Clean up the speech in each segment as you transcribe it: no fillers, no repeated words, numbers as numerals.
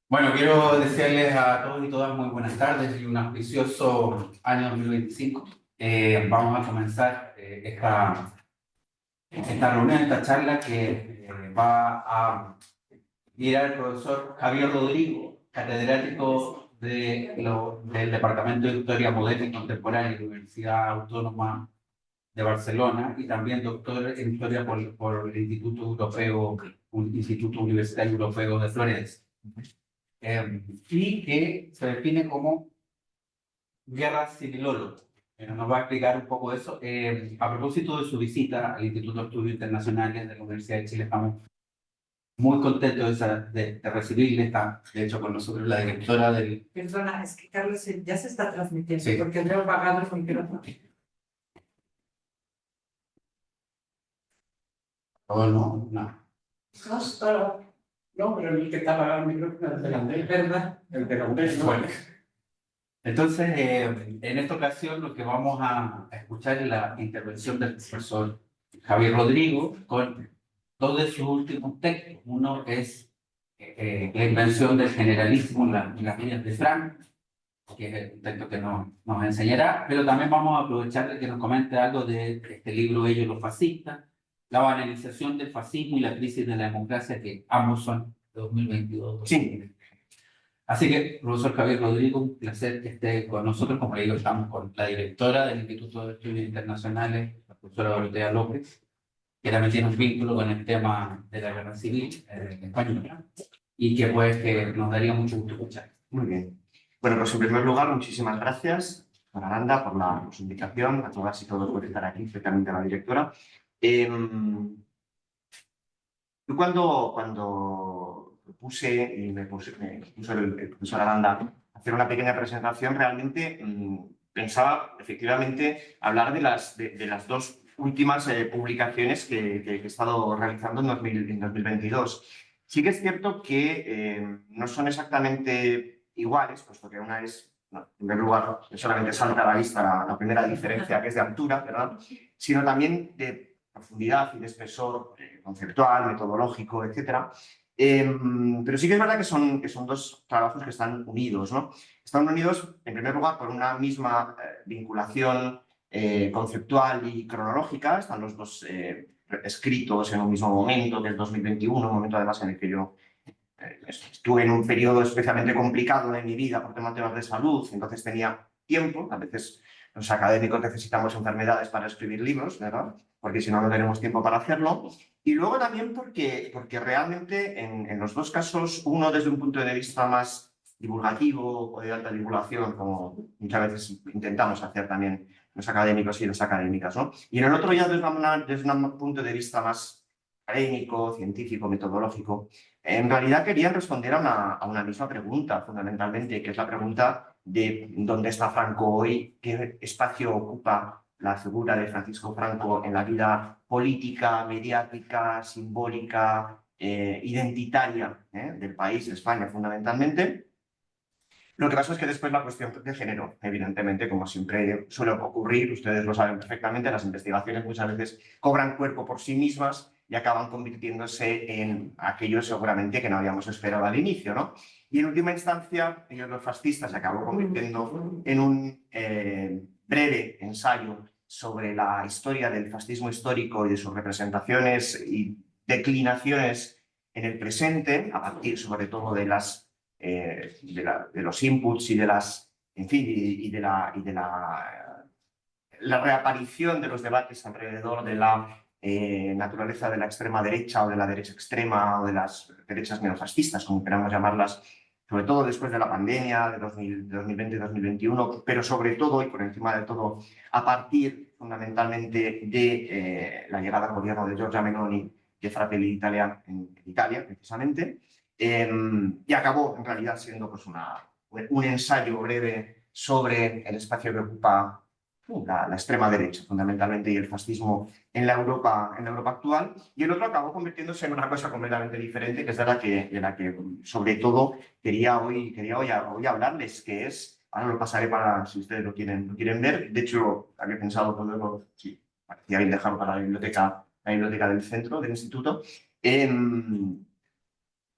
Bueno, quiero desearles a todos y todas muy buenas tardes y un auspicioso año 2025. Vamos a comenzar esta reunión, esta charla que va a guiar el profesor Javier Rodrigo, catedrático del Departamento de Historia Moderna y Contemporánea de la Universidad Autónoma de Barcelona y también doctor en Historia por el Instituto Universitario Europeo de Florencia. Y que se define como guerra civilólogo. Nos va a explicar un poco eso. A propósito de su visita al Instituto de Estudios Internacionales de la Universidad de Chile, estamos muy contentos de recibirle. Está, de hecho, con nosotros la directora del... Perdona, es que Carlos ya se está transmitiendo, Sí. porque veo apagado el micrófono. Oh, no, no. No, solo. No, pero el que está apagado el micrófono es delantero. ¿Verdad? El delantero, ¿no? Bueno. Entonces, en esta ocasión lo que vamos a escuchar es la intervención del profesor Javier Rodrigo con dos de sus últimos textos. Uno es la invención del generalismo en las líneas de Frank, que es el texto que nos enseñará, pero también vamos a aprovechar de que nos comente algo de este libro Ellos los fascistas, la banalización del fascismo y la crisis de la democracia, que ambos son de 2022. Sí. Así que, profesor Javier Rodrigo, un placer que esté con nosotros. Como le digo, estamos con la directora del Instituto de Estudios Internacionales, la profesora Dorotea López, que también tiene un vínculo con el tema de la guerra civil española y que pues que nos daría mucho gusto escuchar. Muy bien. Bueno, pues en primer lugar, muchísimas gracias a Aranda por su invitación, a todas y todos por estar aquí, especialmente a la directora. Yo cuando propuse y me puso el profesor Aranda hacer una pequeña presentación, realmente pensaba efectivamente hablar de las dos últimas publicaciones que he estado realizando en 2022. Sí que es cierto que no son exactamente iguales, puesto que una es, no, en primer lugar, solamente salta a la vista la primera diferencia, que es de altura, ¿verdad? Sino también de profundidad y de espesor conceptual, metodológico, etc. Pero sí que es verdad que son dos trabajos que están unidos, ¿no? Están unidos, en primer lugar, por una misma vinculación conceptual y cronológica. Están los dos escritos en un mismo momento, que es 2021, un momento además en el que yo estuve en un periodo especialmente complicado de mi vida por temas de salud, entonces tenía tiempo. A veces los académicos necesitamos enfermedades para escribir libros, ¿verdad? Porque si no, no tenemos tiempo para hacerlo. Y luego también porque realmente en los dos casos, uno desde un punto de vista más divulgativo o de alta divulgación, como muchas veces intentamos hacer también los académicos y las académicas, ¿no? Y en el otro ya desde un punto de vista más académico, científico, metodológico. En realidad querían responder a una misma pregunta, fundamentalmente, que es la pregunta de dónde está Franco hoy, qué espacio ocupa la figura de Francisco Franco en la vida política, mediática, simbólica, identitaria del país, de España, fundamentalmente. Lo que pasa es que después la cuestión de género, evidentemente, como siempre suele ocurrir, ustedes lo saben perfectamente, las investigaciones muchas veces cobran cuerpo por sí mismas y acaban convirtiéndose en aquello seguramente que no habíamos esperado al inicio, ¿no? Y en última instancia, ellos los fascistas se acabó convirtiendo en un breve ensayo sobre la historia del fascismo histórico y de sus representaciones y declinaciones en el presente, a partir sobre todo de los inputs y de las, en fin, y de la reaparición de los debates alrededor de la naturaleza de la extrema derecha o de la derecha extrema o de las derechas neofascistas, como queramos llamarlas, sobre todo después de la pandemia de 2020-2021, pero sobre todo y por encima de todo a partir fundamentalmente de la llegada al gobierno de Giorgia Meloni de Fratelli d'Italia en Italia, precisamente. Y acabó en realidad siendo pues, un ensayo breve sobre el espacio que ocupa la extrema derecha, fundamentalmente, y el fascismo en la Europa actual. Y el otro acabó convirtiéndose en una cosa completamente diferente, que es de la que sobre todo quería hoy hablarles, que es, ahora lo pasaré para si ustedes lo quieren ver. De hecho, había pensado ponerlo, sí, parecía bien dejarlo para la biblioteca del centro, del instituto.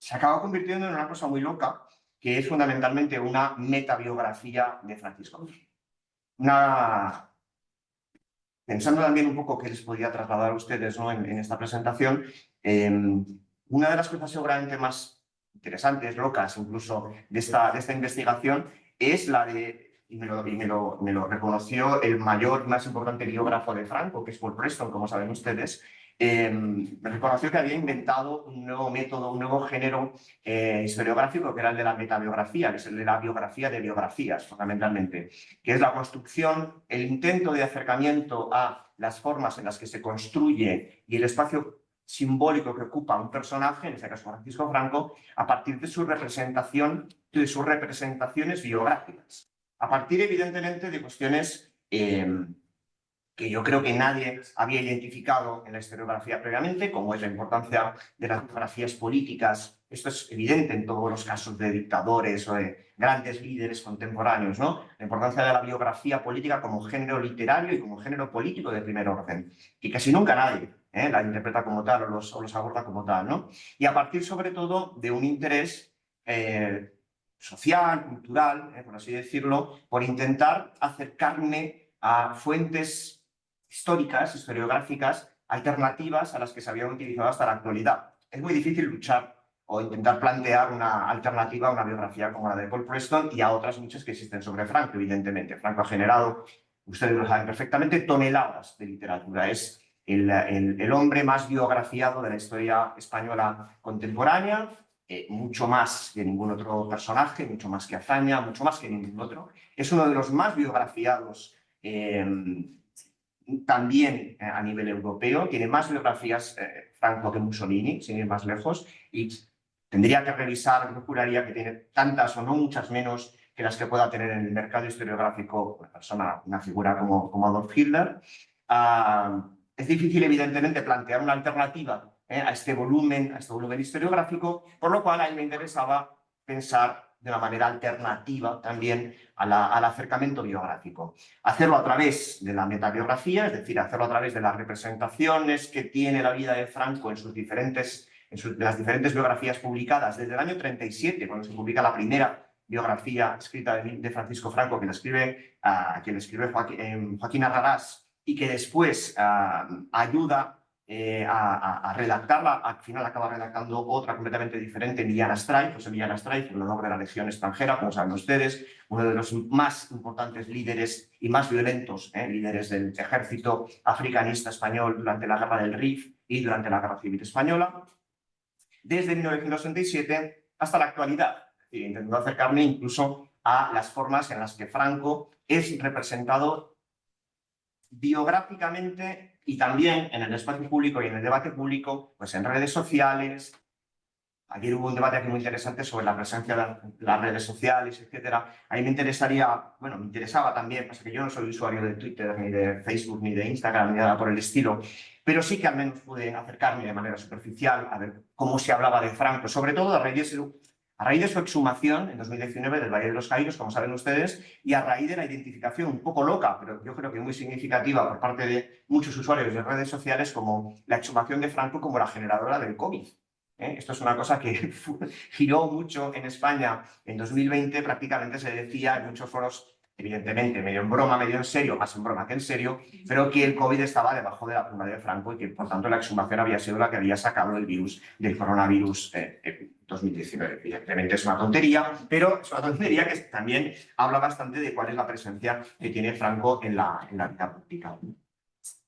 se acaba convirtiendo en una cosa muy loca, que es fundamentalmente una metabiografía de Francisco. Pensando también un poco qué les podía trasladar a ustedes, ¿no? en esta presentación, una de las cosas seguramente más interesantes, locas incluso, de esta investigación es la de, y me lo reconoció el mayor y más importante biógrafo de Franco, que es Paul Preston, como saben ustedes. Me reconoció que había inventado un nuevo método, un nuevo género historiográfico, que era el de la metabiografía, que es el de la biografía de biografías, fundamentalmente, que es la construcción, el intento de acercamiento a las formas en las que se construye y el espacio simbólico que ocupa un personaje, en este caso Francisco Franco, a partir de su representación, de sus representaciones biográficas. A partir, evidentemente, de cuestiones que yo creo que nadie había identificado en la historiografía previamente, como es la importancia de las biografías políticas. Esto es evidente en todos los casos de dictadores o de grandes líderes contemporáneos, ¿no? La importancia de la biografía política como género literario y como género político de primer orden. Y casi nunca nadie la interpreta como tal o los aborda como tal, ¿no? Y a partir, sobre todo, de un interés social, cultural, por así decirlo, por intentar acercarme a fuentes históricas, historiográficas, alternativas a las que se habían utilizado hasta la actualidad. Es muy difícil luchar o intentar plantear una alternativa a una biografía como la de Paul Preston y a otras muchas que existen sobre Franco, evidentemente. Franco ha generado, ustedes lo saben perfectamente, toneladas de literatura. Es el hombre más biografiado de la historia española contemporánea, mucho más que ningún otro personaje, mucho más que Azaña, mucho más que ningún otro. Es uno de los más biografiados también a nivel europeo, tiene más biografías Franco que Mussolini, sin ir más lejos, y tendría que revisar, yo juraría que tiene tantas o no muchas menos que las que pueda tener en el mercado historiográfico una persona, una figura como Adolf Hitler. Es difícil, evidentemente, plantear una alternativa a este volumen historiográfico, por lo cual a mí me interesaba pensar de una manera alternativa también al acercamiento biográfico. Hacerlo a través de la metabiografía, es decir, hacerlo a través de las representaciones que tiene la vida de Franco en las diferentes biografías publicadas desde el año 37, cuando se publica la primera biografía escrita de Francisco Franco, que le escribe Joaquín Arrarás, y que después ayuda a redactarla. Al final acaba redactando otra completamente diferente, Millán Astray, José Millán Astray, el honor de la Legión extranjera, como saben ustedes, uno de los más importantes líderes y más violentos líderes del ejército africanista español durante la Guerra del Rif y durante la Guerra Civil Española, desde 1967 hasta la actualidad, intentando acercarme incluso a las formas en las que Franco es representado biográficamente y también en el espacio público y en el debate público, pues en redes sociales. Ayer hubo un debate aquí muy interesante sobre la presencia de las redes sociales, etcétera. A mí me interesaba también, pasa que yo no soy usuario de Twitter, ni de Facebook, ni de Instagram, ni nada por el estilo, pero sí que al menos pude acercarme de manera superficial a ver cómo se hablaba de Franco, sobre todo a raíz de su exhumación en 2019 del Valle de los Caídos, como saben ustedes, y a raíz de la identificación un poco loca, pero yo creo que muy significativa por parte de muchos usuarios de redes sociales, como la exhumación de Franco como la generadora del COVID. Esto es una cosa que giró mucho en España en 2020, prácticamente se decía en muchos foros, evidentemente medio en broma, medio en serio, más en broma que en serio, pero que el COVID estaba debajo de la tumba de Franco y que por tanto la exhumación había sido la que había sacado el virus del coronavirus 2019. Evidentemente es una tontería, pero es una tontería que también habla bastante de cuál es la presencia que tiene Franco en la vida pública.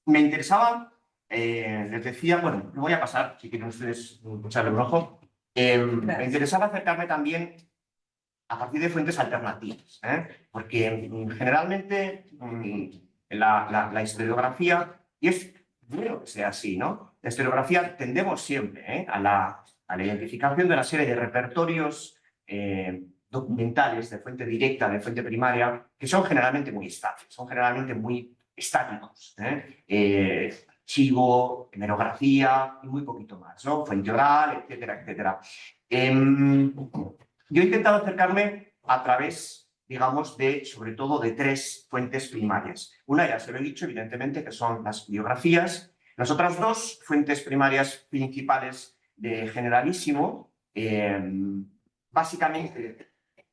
Me interesaba, les decía, bueno, lo voy a pasar, si quieren ustedes echarle un ojo. Me interesaba acercarme también a partir de fuentes alternativas, porque generalmente la historiografía, y es bueno que sea así, ¿no? La historiografía tendemos siempre a la identificación de una serie de repertorios documentales de fuente directa, de fuente primaria, que son generalmente muy estáticos, son generalmente muy estáticos. Archivo, hemerografía y muy poquito más, ¿no? Fuente oral, etcétera, etcétera. Yo he intentado acercarme a través, digamos, sobre todo de tres fuentes primarias. Una ya se lo he dicho, evidentemente, que son las biografías. Las otras dos fuentes primarias principales de Generalísimo básicamente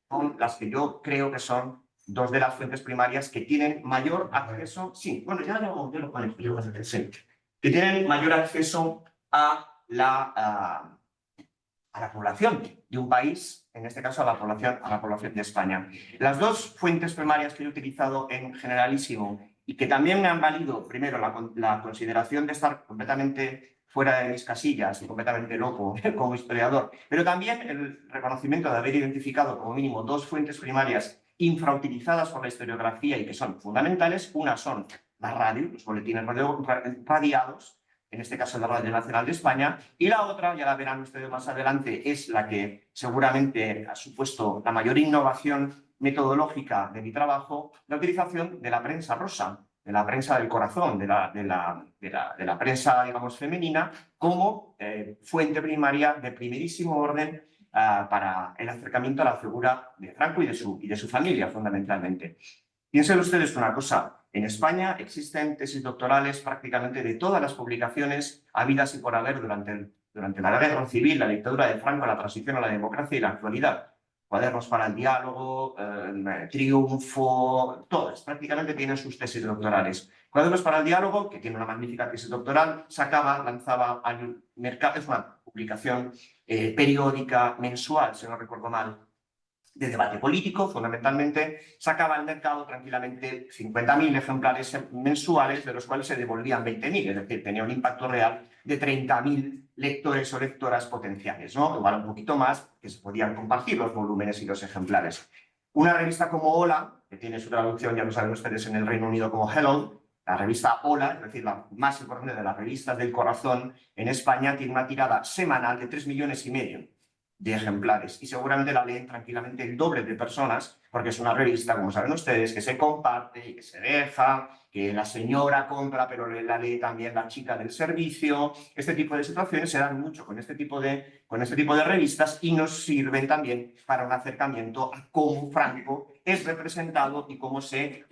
son las que yo creo que son dos de las fuentes primarias que tienen mayor acceso, sí, bueno, ya lo conozco, sí, que tienen mayor acceso a la población de un país, en este caso a la población de España. Las dos fuentes primarias que he utilizado en generalísimo y que también me han valido, primero, la consideración de estar completamente fuera de mis casillas y completamente loco como historiador, pero también el reconocimiento de haber identificado como mínimo dos fuentes primarias infrautilizadas por la historiografía y que son fundamentales. Una son la radio, los boletines radiados, en este caso la Radio Nacional de España, y la otra, ya la verán ustedes más adelante, es la que seguramente ha supuesto la mayor innovación metodológica de mi trabajo, la utilización de la prensa rosa, de la prensa del corazón, de la prensa, digamos, femenina, como fuente primaria de primerísimo orden para el acercamiento a la figura de Franco y de su familia, fundamentalmente. Piensen ustedes una cosa, en España existen tesis doctorales prácticamente de todas las publicaciones habidas y por haber durante la guerra civil, la dictadura de Franco, la transición a la democracia y la actualidad. Cuadernos para el diálogo, Triunfo, todas prácticamente tienen sus tesis doctorales. Cuadernos para el diálogo, que tiene una magnífica tesis doctoral, lanzaba al mercado, es una publicación periódica, mensual, si no recuerdo mal, de debate político, fundamentalmente, sacaba al mercado tranquilamente 50.000 ejemplares mensuales, de los cuales se devolvían 20.000, es decir, tenía un impacto real de 30.000 lectores o lectoras potenciales, ¿no? Igual un poquito más, que se podían compartir los volúmenes y los ejemplares. Una revista como Hola, que tiene su traducción, ya lo saben ustedes, en el Reino Unido como Hello, la revista Hola, es decir, la más importante de las revistas del corazón en España, tiene una tirada semanal de 3,5 millones de ejemplares y seguramente la leen tranquilamente el doble de personas porque es una revista, como saben ustedes, que se comparte y que se deja, que la señora compra pero la lee también la chica del servicio. Este tipo de situaciones se dan mucho con este tipo de revistas y nos sirven también para un acercamiento a cómo Franco es representado y cómo se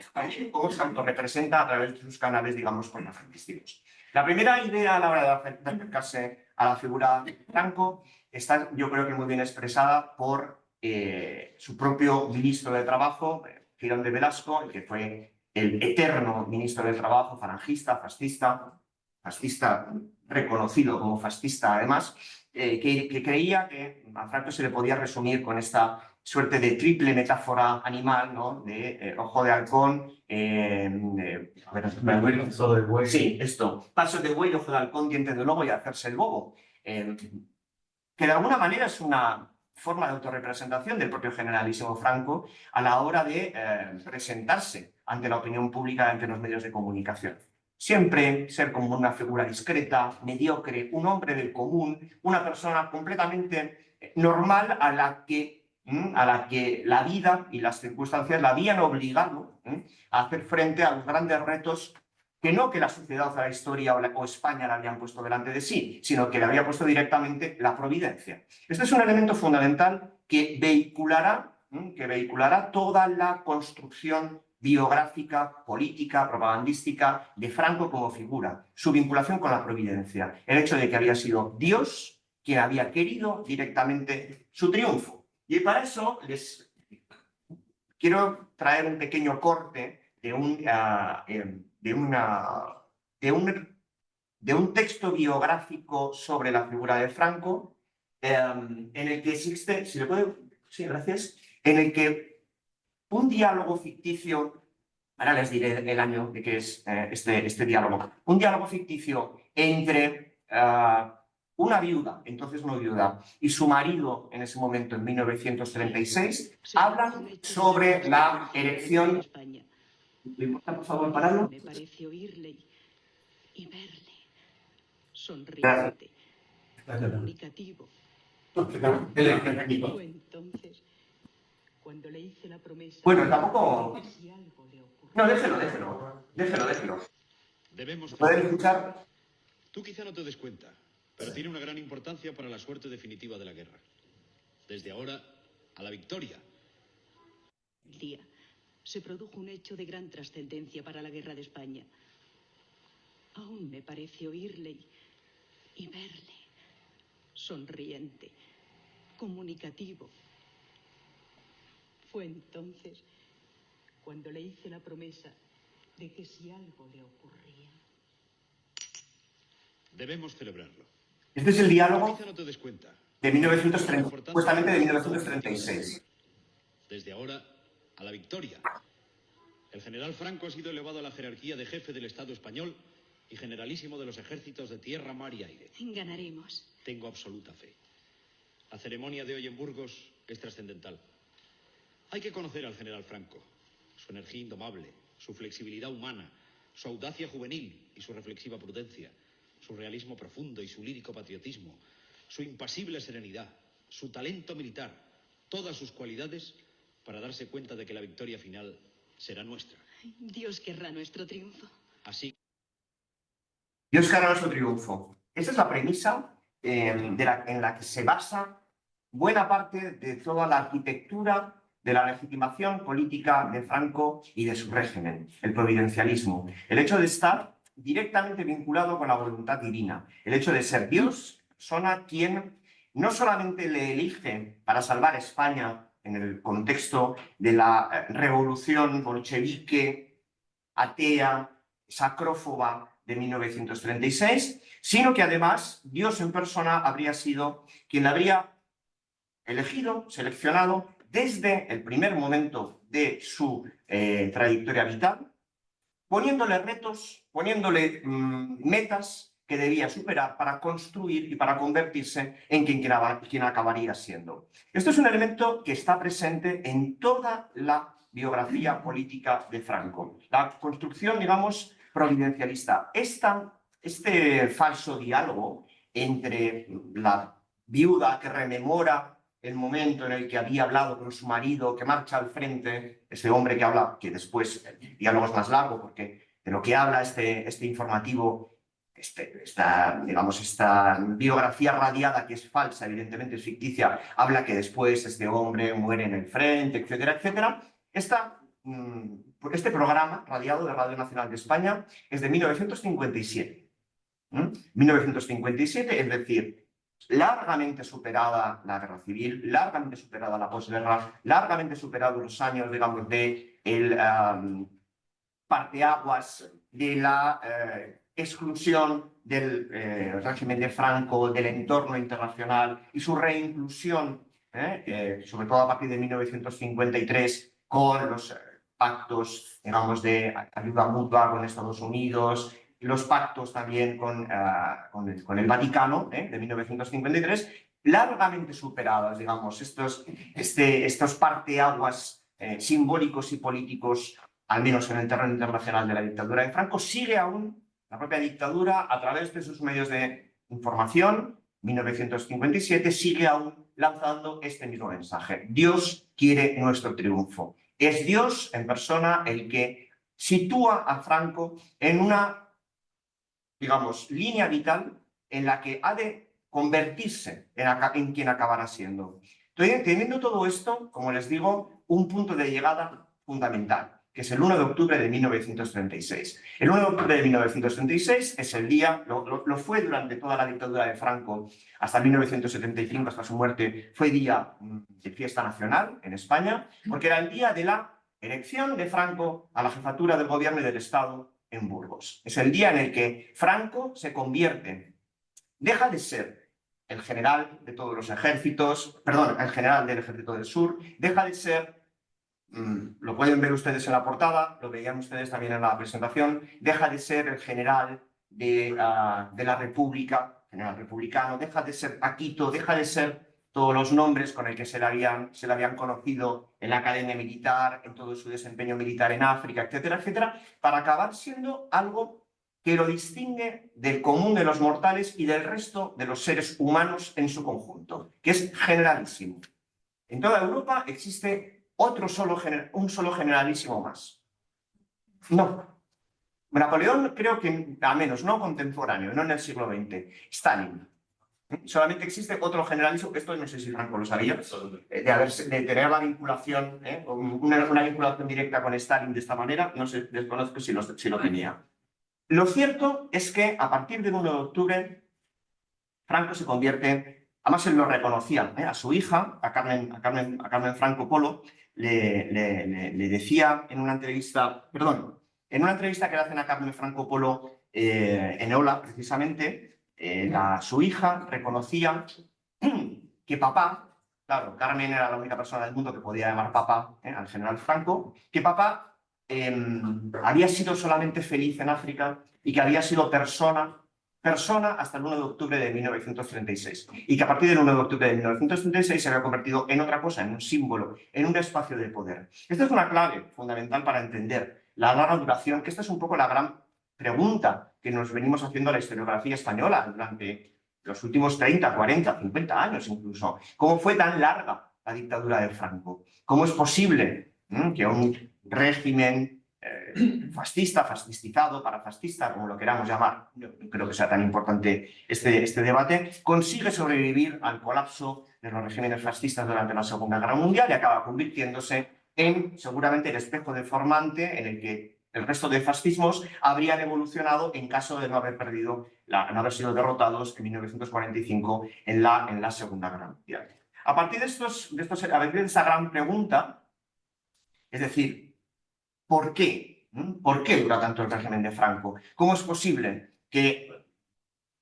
autorrepresenta a través de sus canales, digamos, contrafranquistas. La primera idea a la hora de acercarse a la figura de Franco está, yo creo que muy bien expresada por su propio ministro de Trabajo, Girón de Velasco, el que fue el eterno ministro de Trabajo, falangista, fascista reconocido como fascista además, que creía que a Franco se le podía resumir con esta suerte de triple metáfora animal, ¿no? De ojo de halcón, Paso de buey. sí, esto, paso de buey, ojo de halcón, diente de lobo y hacerse el bobo. Que de alguna manera es una forma de autorrepresentación del propio generalísimo Franco a la hora de presentarse ante la opinión pública, ante los medios de comunicación. Siempre ser como una figura discreta, mediocre, un hombre del común, una persona completamente normal a la que la vida y las circunstancias la habían obligado a hacer frente a los grandes retos que no que la sociedad o la historia o España le habían puesto delante de sí, sino que le había puesto directamente la providencia. Este es un elemento fundamental que vehiculará toda la construcción biográfica, política, propagandística de Franco como figura, su vinculación con la providencia, el hecho de que había sido Dios quien había querido directamente su triunfo. Y para eso les quiero traer un pequeño corte de un texto biográfico sobre la figura de Franco, en el que existe, si le puedo, sí, gracias, en el que un diálogo ficticio, ahora les diré el año de que es este diálogo, un diálogo ficticio entre una viuda, entonces no viuda, y su marido en ese momento, en 1936, hablan sobre la erección. ¿Le importa, por favor, pararlo? Me parece oírle y verle Gracias. sonriente, comunicativo. Fue entonces cuando le hice la promesa. Bueno, tampoco. Si algo le ocurre. No, déjelo. Debemos ¿Pueden escuchar? Tú quizá no te des cuenta, pero tiene una gran importancia para la suerte definitiva de la guerra. Desde ahora a la victoria. El día se produjo un hecho de gran trascendencia para la guerra de España. Aún me parece oírle y verle sonriente, comunicativo. Fue entonces cuando le hice la promesa de que si algo le ocurría... Debemos celebrarlo. Este es el diálogo Quizá no te des cuenta. de 1930, supuestamente de 1936. Desde ahora, a la victoria. El general Franco ha sido elevado a la jerarquía de jefe del Estado español y generalísimo de los ejércitos de tierra, mar y aire. Ganaremos. Tengo absoluta fe. La ceremonia de hoy en Burgos es trascendental. Hay que conocer al general Franco, su energía indomable, su flexibilidad humana, su audacia juvenil y su reflexiva prudencia, su realismo profundo y su lírico patriotismo, su impasible serenidad, su talento militar, todas sus cualidades para darse cuenta de que la victoria final será nuestra. Dios querrá nuestro triunfo. Así. Dios querrá nuestro triunfo. Esa es la premisa en la que se basa buena parte de toda la arquitectura de la legitimación política de Franco y de su régimen, el providencialismo. El hecho de estar directamente vinculado con la voluntad divina, el hecho de ser Dios, persona quien no solamente le elige para salvar España en el contexto de la revolución bolchevique, atea, sacrófoba de 1936, sino que además Dios en persona habría sido quien la habría elegido, seleccionado desde el primer momento de su trayectoria vital, poniéndole retos, poniéndole metas que debía superar para construir y para convertirse en quien acabaría siendo. Esto es un elemento que está presente en toda la biografía política de Franco. La construcción, digamos, providencialista. Este falso diálogo entre la viuda que rememora el momento en el que había hablado con su marido, que marcha al frente, ese hombre que habla, que después el diálogo es más largo, porque de lo que habla este informativo, esta biografía radiada, que es falsa, evidentemente es ficticia, habla que después este hombre muere en el frente, etcétera, etcétera. Este programa radiado de Radio Nacional de España es de 1957. 1957, es decir, largamente superada la guerra civil, largamente superada la posguerra, largamente superados los años, digamos, de el parteaguas de la exclusión del régimen de Franco, del entorno internacional y su reinclusión, sobre todo a partir de 1953, con los pactos, digamos, de ayuda mutua con Estados Unidos, los pactos también con el Vaticano, de 1953, largamente superadas, digamos, estos parteaguas simbólicos y políticos, al menos en el terreno internacional de la dictadura de Franco. Sigue aún la propia dictadura, a través de sus medios de información, 1957, sigue aún lanzando este mismo mensaje. Dios quiere nuestro triunfo. Es Dios en persona el que sitúa a Franco en una, digamos, línea vital en la que ha de convertirse en quien acabará siendo. Teniendo todo esto, como les digo, un punto de llegada fundamental, que es el 1 de octubre de 1936. El 1 de octubre de 1936 es el día, lo fue durante toda la dictadura de Franco, hasta 1975, hasta su muerte, fue día de fiesta nacional en España, porque era el día de la elección de Franco a la jefatura del gobierno y del Estado en Burgos. Es el día en el que Franco se convierte, deja de ser el general de todos los ejércitos, perdón, el general del Ejército del Sur, deja de ser, lo pueden ver ustedes en la portada, lo veían ustedes también en la presentación, deja de ser el general de la República, general republicano, deja de ser Paquito, deja de ser todos los nombres con el que se le habían conocido en la academia militar, en todo su desempeño militar en África, etcétera, etcétera, para acabar siendo algo que lo distingue del común de los mortales y del resto de los seres humanos en su conjunto, que es generalísimo. En toda Europa existe un solo generalísimo más. No. Napoleón, creo que, al menos no contemporáneo, no en el siglo XX. Stalin. Solamente existe otro generalísimo, esto no sé si Franco lo sabía, de tener la vinculación, una vinculación directa con Stalin de esta manera, no sé, desconozco si lo tenía. Lo cierto es que a partir del 1 de octubre, Franco se convierte además él lo reconocía, a su hija, a Carmen Franco Polo, le decía en una entrevista, en una entrevista que le hacen a Carmen Franco Polo en Hola, precisamente, su hija reconocía que papá, claro, Carmen era la única persona del mundo que podía llamar papá al general Franco, que papá había sido solamente feliz en África y que había sido persona hasta el 1 de octubre de 1936 y que a partir del 1 de octubre de 1936 se había convertido en otra cosa, en un símbolo, en un espacio de poder. Esta es una clave fundamental para entender la larga duración, que esta es un poco la gran pregunta que nos venimos haciendo a la historiografía española durante los últimos 30, 40, 50 años incluso. ¿Cómo fue tan larga la dictadura de Franco? ¿Cómo es posible que un régimen fascista, fascistizado, parafascista, como lo queramos llamar, no creo que sea tan importante este debate, consigue sobrevivir al colapso de los regímenes fascistas durante la Segunda Guerra Mundial y acaba convirtiéndose en seguramente el espejo deformante en el que el resto de fascismos habrían evolucionado en caso de no haber no haber sido derrotados en 1945 en la Segunda Guerra Mundial. A partir de esa gran pregunta, es decir, ¿por qué? ¿Por qué dura tanto el régimen de Franco? ¿Cómo es posible que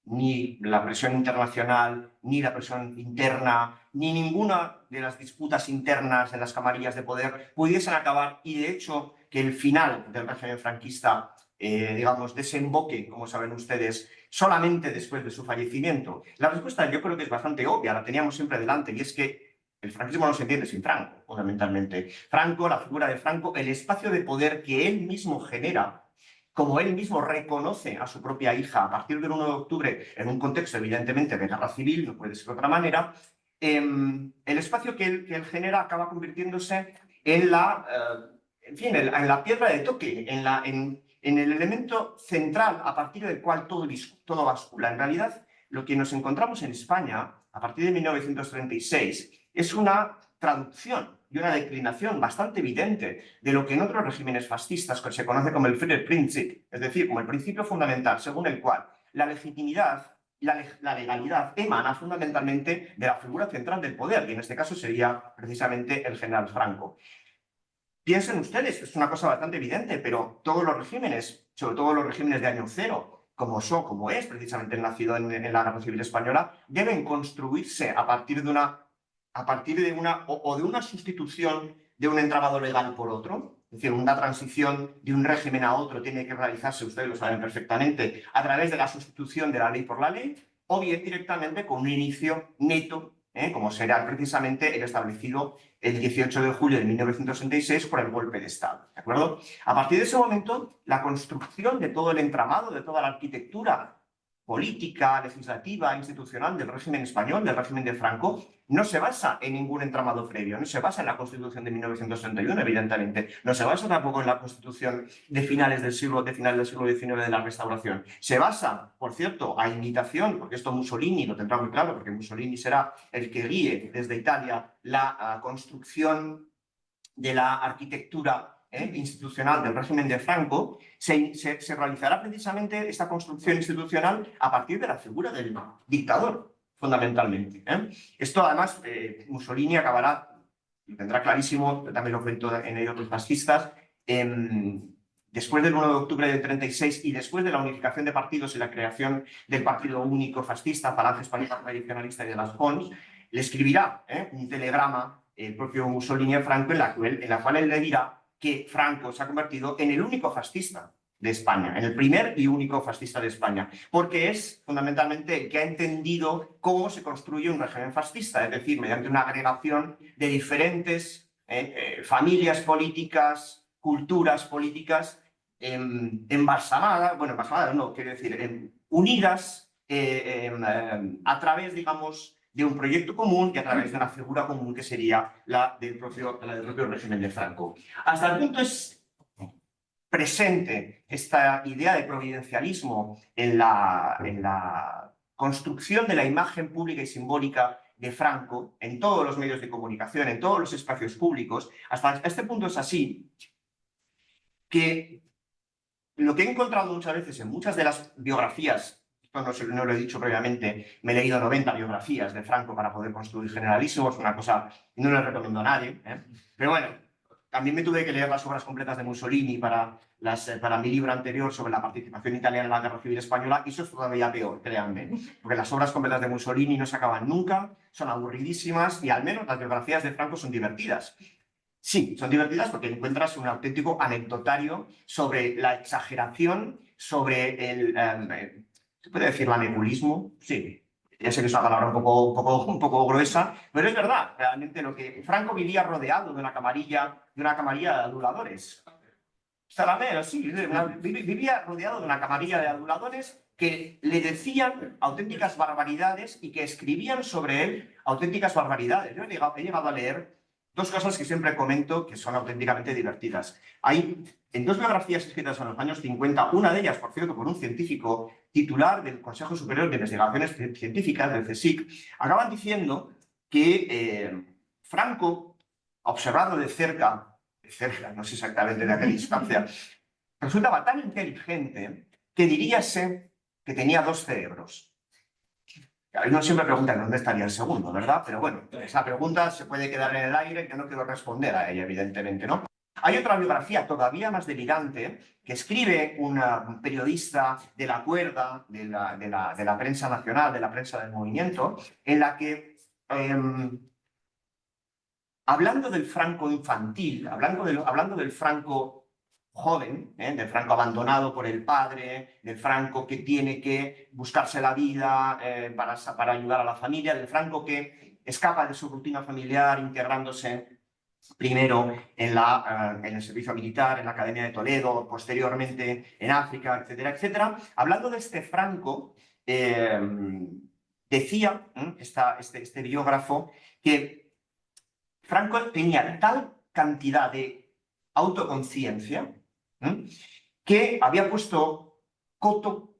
ni la presión internacional, ni la presión interna, ni ninguna de las disputas internas en las camarillas de poder pudiesen acabar y, de hecho, que el final del régimen franquista, digamos, desemboque, como saben ustedes, solamente después de su fallecimiento? La respuesta yo creo que es bastante obvia, la teníamos siempre delante, y es que el franquismo no se entiende sin Franco, fundamentalmente. Franco, la figura de Franco, el espacio de poder que él mismo genera, como él mismo reconoce a su propia hija a partir del 1 de octubre, en un contexto evidentemente de guerra civil, no puede ser de otra manera, el espacio que él genera acaba convirtiéndose en en la piedra de toque, en el elemento central a partir del cual todo bascula. En realidad, lo que nos encontramos en España a partir de 1936 es una traducción y una declinación bastante evidente de lo que en otros regímenes fascistas se conoce como el Führerprinzip, es decir, como el principio fundamental según el cual la legitimidad, la legalidad emana fundamentalmente de la figura central del poder, y en este caso sería precisamente el general Franco. Piensen ustedes, es una cosa bastante evidente, pero todos los regímenes, sobre todo los regímenes de año cero, como es precisamente el nacido en la Guerra Civil Española, deben construirse a partir de una sustitución de un entramado legal por otro. Es decir, una transición de un régimen a otro tiene que realizarse, ustedes lo saben perfectamente, a través de la sustitución de la ley por la ley, o bien directamente con un inicio neto, como será precisamente el establecido el 18 de julio de 1966 por el golpe de Estado. ¿De acuerdo? A partir de ese momento, la construcción de todo el entramado, de toda la arquitectura política, legislativa, institucional del régimen español, del régimen de Franco, no se basa en ningún entramado previo, no se basa en la Constitución de 1931, evidentemente, no se basa tampoco en la Constitución de finales del siglo XIX de la Restauración. Se basa, por cierto, a imitación, porque esto Mussolini lo tendrá muy claro, porque Mussolini será el que guíe desde Italia la construcción de la arquitectura institucional del régimen de Franco. Se realizará precisamente esta construcción institucional a partir de la figura del dictador, fundamentalmente. Esto, además, Mussolini acabará, lo tendrá clarísimo, también lo cuento en ellos los fascistas, después del 1 de octubre del 36 y después de la unificación de partidos y la creación del partido único fascista, Falange Española Tradicionalista y de las Pons, le escribirá un telegrama el propio Mussolini a Franco en la cual él le dirá que Franco se ha convertido en el único fascista de España, en el primer y único fascista de España, porque es fundamentalmente el que ha entendido cómo se construye un régimen fascista, es decir, mediante una agregación de diferentes familias políticas, culturas políticas, embalsamadas, no, quiero decir, unidas a través, digamos, de un proyecto común y a través de una figura común que sería la del propio régimen de Franco. Hasta el punto es presente esta idea de providencialismo en la construcción de la imagen pública y simbólica de Franco en todos los medios de comunicación, en todos los espacios públicos. Hasta este punto es así que lo que he encontrado muchas veces en muchas de las biografías esto no lo he dicho previamente, me he leído 90 biografías de Franco para poder construir Generalísimos, una cosa que no le recomiendo a nadie, ¿eh? Pero bueno, también me tuve que leer las obras completas de Mussolini para mi libro anterior sobre la participación italiana en la Guerra Civil Española, y eso es todavía peor, créanme, porque las obras completas de Mussolini no se acaban nunca, son aburridísimas, y al menos las biografías de Franco son divertidas. Sí, son divertidas porque encuentras un auténtico anecdotario sobre la exageración, sobre ¿se puede decir lameculismo? Sí, ya sé que es una palabra un poco gruesa, pero es verdad, realmente lo que Franco vivía rodeado de una camarilla de aduladores. Salamero, sí, vivía rodeado de una camarilla de aduladores que le decían auténticas barbaridades y que escribían sobre él auténticas barbaridades. Yo he llegado a leer dos cosas que siempre comento que son auténticamente divertidas. Hay en dos biografías escritas en los años 50, una de ellas, por cierto, por un científico titular del Consejo Superior de Investigaciones Científicas, del CSIC, acaban diciendo que Franco, observado de cerca, no sé exactamente de a qué distancia, resultaba tan inteligente que diríase que tenía dos cerebros. Uno siempre pregunta dónde estaría el segundo, ¿verdad? Pero bueno, esa pregunta se puede quedar en el aire, yo no quiero responder a ella, evidentemente, ¿no? Hay otra biografía todavía más delirante que escribe un periodista de la cuerda, de la prensa nacional, de la prensa del movimiento, en la que, hablando del Franco infantil, hablando del Franco joven, del Franco abandonado por el padre, del Franco que tiene que buscarse la vida para ayudar a la familia, del Franco que escapa de su rutina familiar integrándose primero en el servicio militar, en la Academia de Toledo, posteriormente en África, etcétera, etcétera. Hablando de este Franco, decía este biógrafo que Franco tenía tal cantidad de autoconciencia que había puesto coto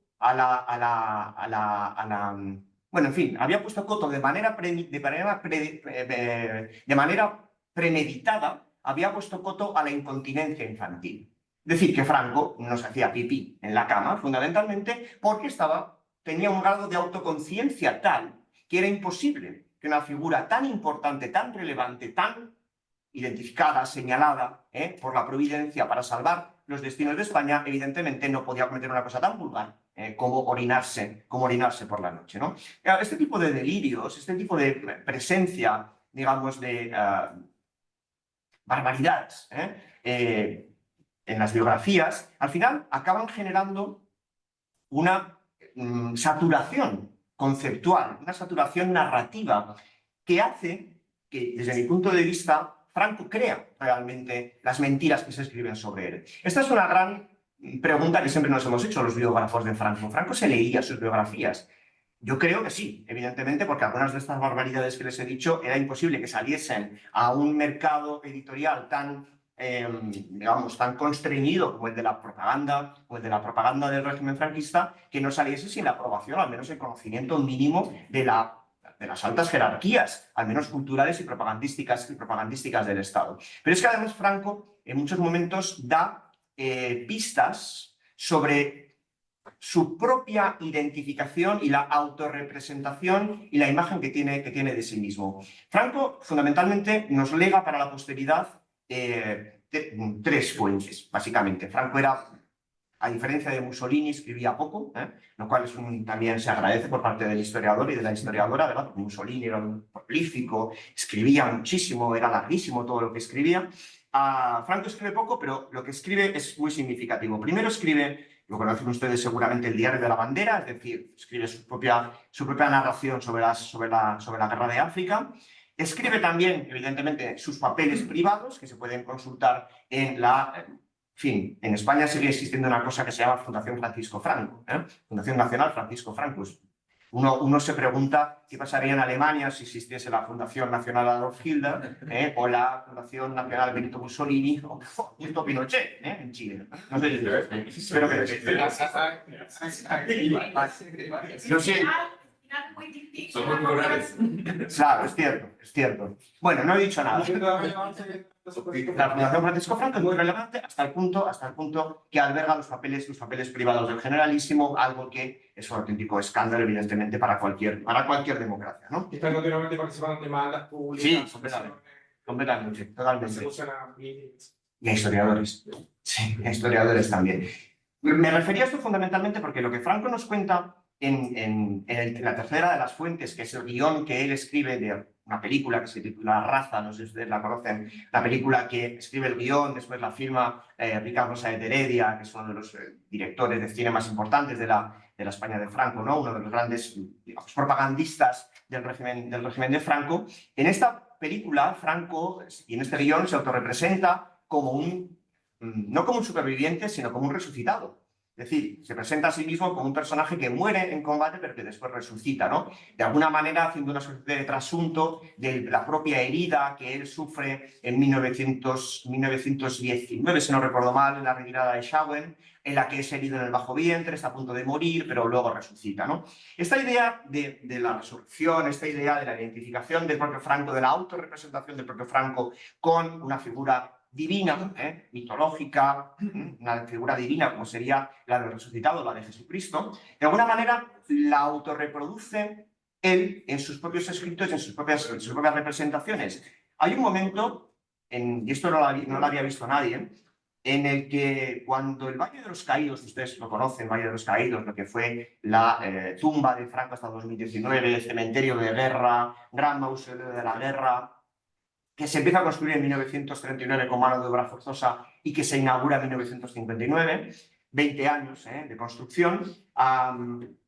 bueno, en fin, había puesto coto de manera premeditada, había puesto coto a la incontinencia infantil. Es decir, que Franco no se hacía pipí en la cama, fundamentalmente, porque tenía un grado de autoconciencia tal que era imposible que una figura tan importante, tan relevante, tan identificada, señalada por la providencia para salvar los destinos de España, evidentemente no podía cometer una cosa tan vulgar como orinarse por la noche, ¿no? Este tipo de delirios, este tipo de presencia, digamos, de barbaridades en las biografías, al final acaban generando una saturación conceptual, una saturación narrativa que hace que, desde mi punto de vista, Franco crea realmente las mentiras que se escriben sobre él. Esta es una gran pregunta que siempre nos hemos hecho los biógrafos de Franco. ¿Franco se leía sus biografías? Yo creo que sí, evidentemente, porque algunas de estas barbaridades que les he dicho era imposible que saliesen a un mercado editorial tan, digamos, tan constreñido como el de la propaganda del régimen franquista, que no saliese sin la aprobación, al menos el conocimiento mínimo de las altas jerarquías, al menos culturales y propagandísticas del Estado. Pero es que además Franco en muchos momentos da pistas sobre su propia identificación y la autorrepresentación y la imagen que tiene de sí mismo. Franco fundamentalmente nos lega para la posteridad tres fuentes, básicamente. Franco era, a diferencia de Mussolini, escribía poco, lo cual también se agradece por parte del historiador y de la historiadora, ¿verdad? Porque Mussolini era un prolífico, escribía muchísimo, era larguísimo todo lo que escribía. Franco escribe poco, pero lo que escribe es muy significativo. Primero escribe, lo conocen ustedes seguramente, el Diario de la Bandera, es decir, escribe su propia narración sobre la guerra de África. Escribe también, evidentemente, sus papeles privados, que se pueden consultar en en España sigue existiendo una cosa que se llama Fundación Francisco Franco, Fundación Nacional Francisco Franco. Uno se pregunta qué pasaría en Alemania si existiese la Fundación Nacional Adolf Hitler o la Fundación Nacional Benito Mussolini o Augusto Pinochet en Chile. No sé, espero que... Yo sé, muy difícil. Son muy plurales. Claro, es cierto. Bueno, no he dicho nada. La Fundación Francisco Franco es muy relevante hasta el punto que alberga los papeles privados del Generalísimo, algo que es un auténtico escándalo, evidentemente, para cualquier democracia, ¿no? Están continuamente participando en demandas públicas. Sí, completamente, Se totalmente. usan a políticos. Y a historiadores. Sí, a historiadores también. Me refería a esto fundamentalmente porque lo que Franco nos cuenta en la tercera de las fuentes, que es el guión que él escribe de una película que se titula Raza, no sé si ustedes la conocen, la película que escribe el guión, después la firma Ricardo Sáez de Heredia, que es uno de los directores de cine más importantes de la España de Franco, ¿no? Uno de los grandes, digamos, propagandistas del régimen de Franco. En esta película, Franco, y en este guión, se autorrepresenta como no como un superviviente, sino como un resucitado. Es decir, se presenta a sí mismo como un personaje que muere en combate, pero que después resucita, ¿no? De alguna manera haciendo una suerte de trasunto de la propia herida que él sufre en 1919, si no recuerdo mal, en la retirada de Schauen, en la que es herido en el bajo vientre, está a punto de morir, pero luego resucita, ¿no? Esta idea de la resurrección, esta idea de la identificación del propio Franco, de la autorrepresentación del propio Franco con una figura divina, mitológica, una figura divina como sería la del resucitado, la de Jesucristo, de alguna manera la autorreproduce él en sus propios escritos, en sus propias representaciones. Hay un momento, y esto no lo había visto nadie, en el que cuando el Valle de los Caídos, ustedes lo conocen, Valle de los Caídos, lo que fue la tumba de Franco hasta 2019, cementerio de guerra, gran mausoleo de la guerra, que se empieza a construir en 1939 con mano de obra forzosa y que se inaugura en 1959, 20 años de construcción. En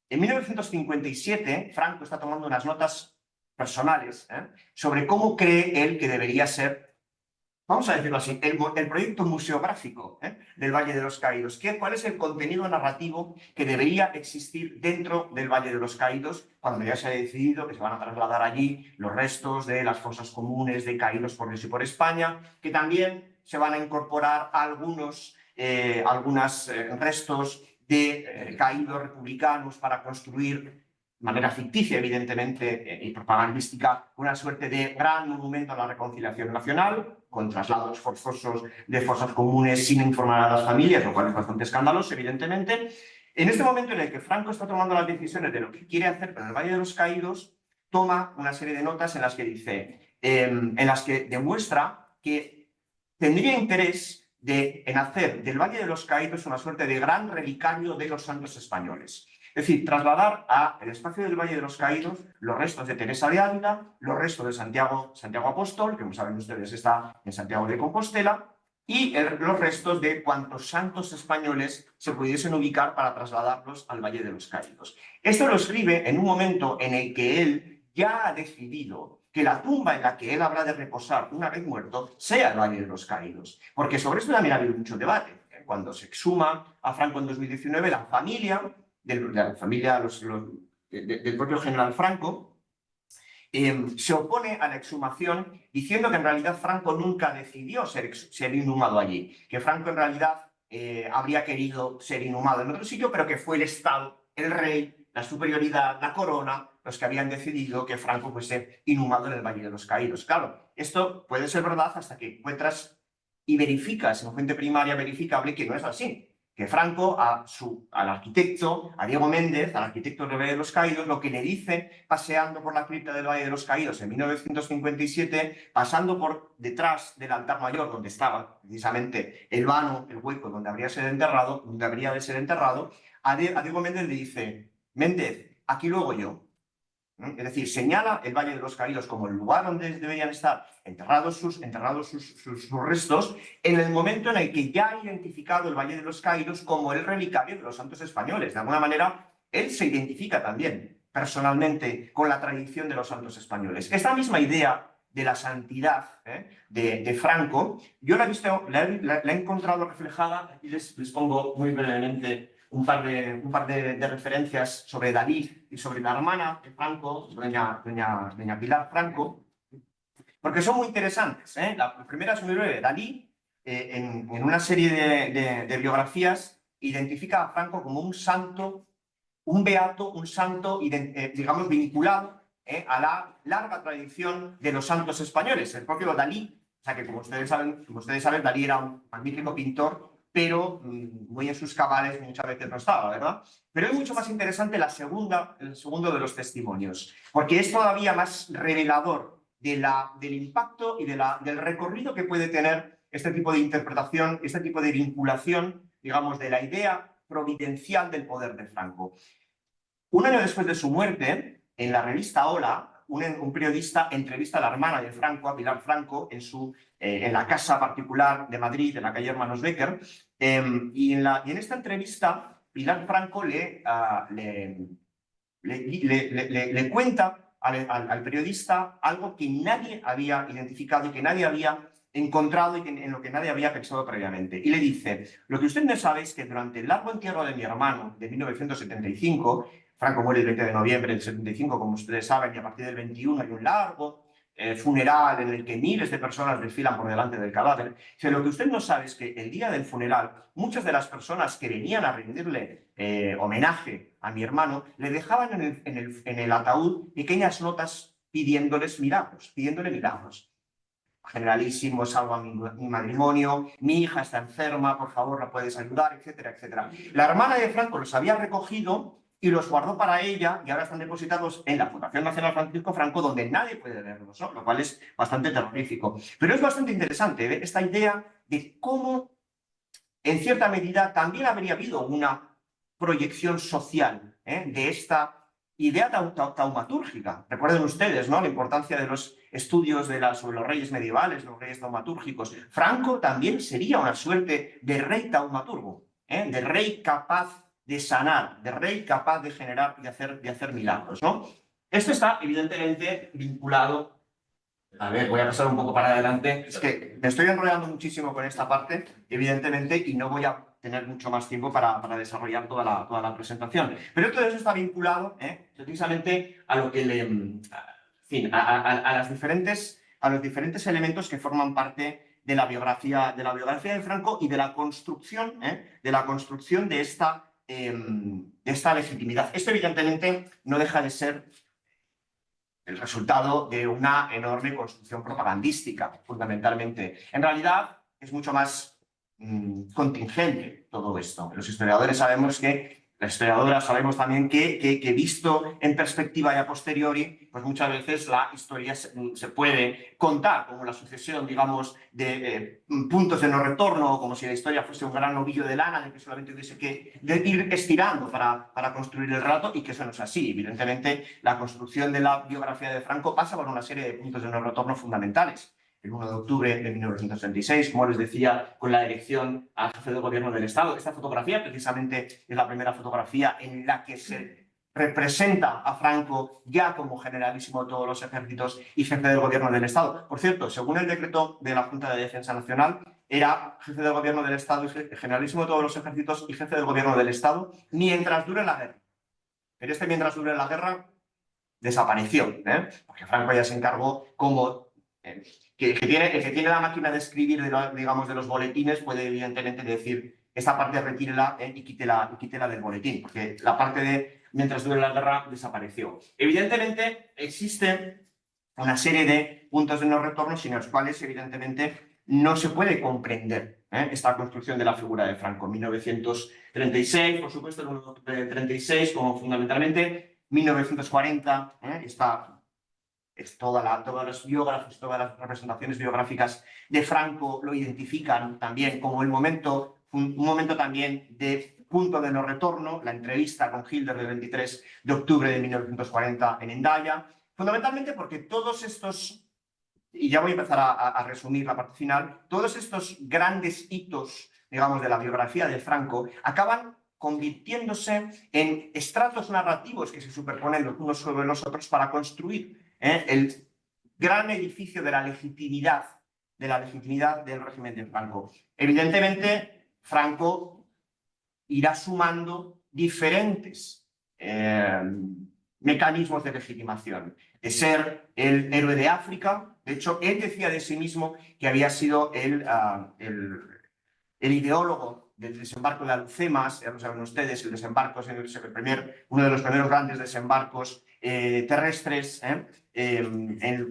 1957, Franco está tomando unas notas personales sobre cómo cree él que debería ser, vamos a decirlo así, el proyecto museográfico del Valle de los Caídos. ¿Cuál es el contenido narrativo que debería existir dentro del Valle de los Caídos cuando ya se ha decidido que se van a trasladar allí los restos de las fosas comunes de caídos por Dios y por España, que también se van a incorporar algunos restos de caídos republicanos para construir de manera ficticia, evidentemente, y propagandística, una suerte de gran monumento a la reconciliación nacional, con traslados forzosos de fosas comunes sin informar a las familias, lo cual es bastante escandaloso, evidentemente. En este momento en el que Franco está tomando las decisiones de lo que quiere hacer con el Valle de los Caídos, toma una serie de notas en las que dice, en las que demuestra que tendría interés en hacer del Valle de los Caídos una suerte de gran relicario de los santos españoles. Es decir, trasladar al espacio del Valle de los Caídos los restos de Teresa de Ávila, los restos de Santiago Apóstol, que como saben ustedes está en Santiago de Compostela, y los restos de cuantos santos españoles se pudiesen ubicar para trasladarlos al Valle de los Caídos. Esto lo escribe en un momento en el que él ya ha decidido que la tumba en la que él habrá de reposar una vez muerto sea el Valle de los Caídos. Porque sobre esto también ha habido mucho debate. Cuando se exhuma a Franco en 2019, la familia del propio general Franco, se opone a la exhumación diciendo que en realidad Franco nunca decidió ser inhumado allí, que Franco en realidad habría querido ser inhumado en otro sitio, pero que fue el Estado, el rey, la superioridad, la corona, los que habían decidido que Franco fuese inhumado en el Valle de los Caídos. Claro, esto puede ser verdad hasta que encuentras y verificas en fuente primaria verificable que no es así. Que Franco al arquitecto, a Diego Méndez, al arquitecto del Valle de los Caídos, lo que le dice paseando por la cripta del Valle de los Caídos en 1957, pasando por detrás del altar mayor donde estaba precisamente el vano, el hueco donde habría de ser enterrado, a Diego Méndez le dice: Méndez, aquí luego yo. Es decir, señala el Valle de los Caídos como el lugar donde deberían estar enterrados sus restos, en el momento en el que ya ha identificado el Valle de los Caídos como el relicario de los santos españoles. De alguna manera, él se identifica también personalmente con la tradición de los santos españoles. Esta misma idea de la santidad de Franco, yo la he encontrado reflejada, aquí les pongo muy brevemente un par de referencias sobre Dalí y sobre la hermana de Franco, doña Pilar Franco, porque son muy interesantes. La primera es muy breve. Dalí, en una serie de biografías, identifica a Franco como un santo un beato, un santo, digamos, vinculado a la larga tradición de los santos españoles. El propio Dalí, o sea que como ustedes saben, Dalí era un magnífico pintor, pero muy en sus cabales muchas veces no estaba, ¿verdad? Pero es mucho más interesante el segundo de los testimonios, porque es todavía más revelador del impacto y del recorrido que puede tener este tipo de interpretación, este tipo de vinculación, digamos, de la idea providencial del poder de Franco. Un año después de su muerte, en la revista Hola, un periodista entrevista a la hermana de Franco, a Pilar Franco, en la casa particular de Madrid, en la calle Hermanos Becker, y en esta entrevista Pilar Franco le cuenta al periodista algo que nadie había identificado y que nadie había encontrado y en lo que nadie había pensado previamente. Y le dice, lo que usted no sabe es que durante el largo entierro de mi hermano, de 1975, Franco muere el 20 de noviembre del 75, como ustedes saben, y a partir del 21 hay un largo funeral en el que miles de personas desfilan por delante del cadáver. Lo que usted no sabe es que el día del funeral, muchas de las personas que venían a rendirle homenaje a mi hermano, le dejaban en el ataúd pequeñas notas pidiéndole milagros. Generalísimo, salva mi matrimonio, mi hija está enferma, por favor, la puedes ayudar, etcétera, etcétera. La hermana de Franco los había recogido y los guardó para ella y ahora están depositados en la Fundación Nacional Francisco Franco, donde nadie puede verlos, ¿no? Lo cual es bastante terrorífico. Pero es bastante interesante esta idea de cómo, en cierta medida, también habría habido una proyección social de esta idea taumatúrgica. Recuerden ustedes, ¿no?, la importancia de los estudios sobre los reyes medievales, los reyes taumatúrgicos. Franco también sería una suerte de rey taumaturgo, de rey capaz de sanar, de rey capaz de generar y de hacer milagros, ¿no? Esto está evidentemente vinculado. A ver, voy a pasar un poco para adelante. Es que me estoy enrollando muchísimo con esta parte, evidentemente, y no voy a tener mucho más tiempo para desarrollar toda la presentación. Pero todo eso está vinculado precisamente a lo que a los diferentes elementos que forman parte de la biografía de Franco y de la construcción de esta legitimidad. Esto, evidentemente, no deja de ser el resultado de una enorme construcción propagandística, fundamentalmente. En realidad, es mucho más contingente todo esto. Los historiadores sabemos las historiadoras sabemos también que visto en perspectiva y a posteriori, pues muchas veces la historia se puede contar como la sucesión, digamos, de puntos de no retorno, como si la historia fuese un gran ovillo de lana en el que solamente hubiese que ir estirando para construir el relato, y que eso no es así. Evidentemente, la construcción de la biografía de Franco pasa por una serie de puntos de no retorno fundamentales. El 1 de octubre de 1936, como les decía, con la elección al jefe de gobierno del Estado. Esta fotografía, precisamente, es la primera fotografía en la que se representa a Franco ya como generalísimo de todos los ejércitos y jefe del gobierno del Estado. Por cierto, según el decreto de la Junta de Defensa Nacional, era jefe del gobierno del Estado y generalísimo de todos los ejércitos y jefe del gobierno del Estado mientras dure la guerra. Pero mientras dure la guerra desapareció, porque Franco ya se encargó como... que tiene la máquina de escribir, digamos, de los boletines, puede evidentemente decir esta parte retírela y quítela del boletín, porque la parte de mientras dure la guerra desapareció. Evidentemente existe una serie de puntos de no retorno sin los cuales evidentemente no se puede comprender esta construcción de la figura de Franco. 1936, por supuesto, el 1 de octubre de 36, como fundamentalmente 1940, todos los biógrafos, todas las representaciones biográficas de Franco lo identifican también como un momento también de punto de no retorno, la entrevista con Hitler del 23 de octubre de 1940 en Hendaya, fundamentalmente porque todos estos, y ya voy a empezar a resumir la parte final, todos estos grandes hitos, digamos, de la biografía de Franco acaban convirtiéndose en estratos narrativos que se superponen los unos sobre los otros para construir el gran edificio de la legitimidad del régimen de Franco. Evidentemente, Franco irá sumando diferentes mecanismos de legitimación. De ser el héroe de África, de hecho, él decía de sí mismo que había sido el ideólogo del desembarco de Alhucemas. Ya lo saben ustedes, el desembarco es uno de los primeros grandes desembarcos terrestres,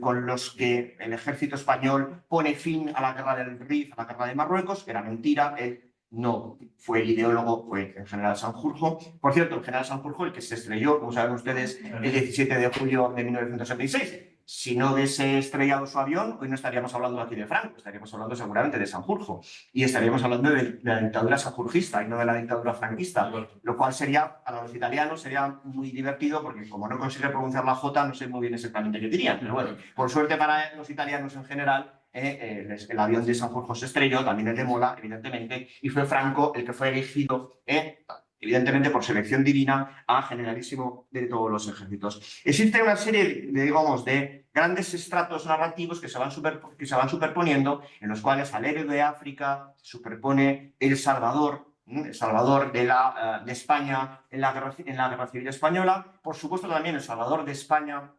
con los que el ejército español pone fin a la guerra del Rif, a la guerra de Marruecos. Era mentira, él no fue el ideólogo, fue el general Sanjurjo. Por cierto, el general Sanjurjo, el que se estrelló, como saben ustedes, el 17 de julio de 1976. Si no hubiese estrellado su avión, hoy no estaríamos hablando aquí de Franco, estaríamos hablando seguramente de Sanjurjo. Y estaríamos hablando de la dictadura sanjurjista y no de la dictadura franquista. Lo cual sería, para los italianos, sería muy divertido porque como no consigue pronunciar la J, no sé muy bien exactamente qué dirían. Pero bueno, por suerte para los italianos en general, el avión de Sanjurjo se estrelló, también el de Mola, evidentemente, y fue Franco el que fue elegido, evidentemente por selección divina, a generalísimo de todos los ejércitos. Existe una serie digamos, de grandes estratos narrativos que se van superponiendo, en los cuales al héroe de África se superpone el Salvador de España en la Guerra Civil Española, por supuesto también el Salvador de España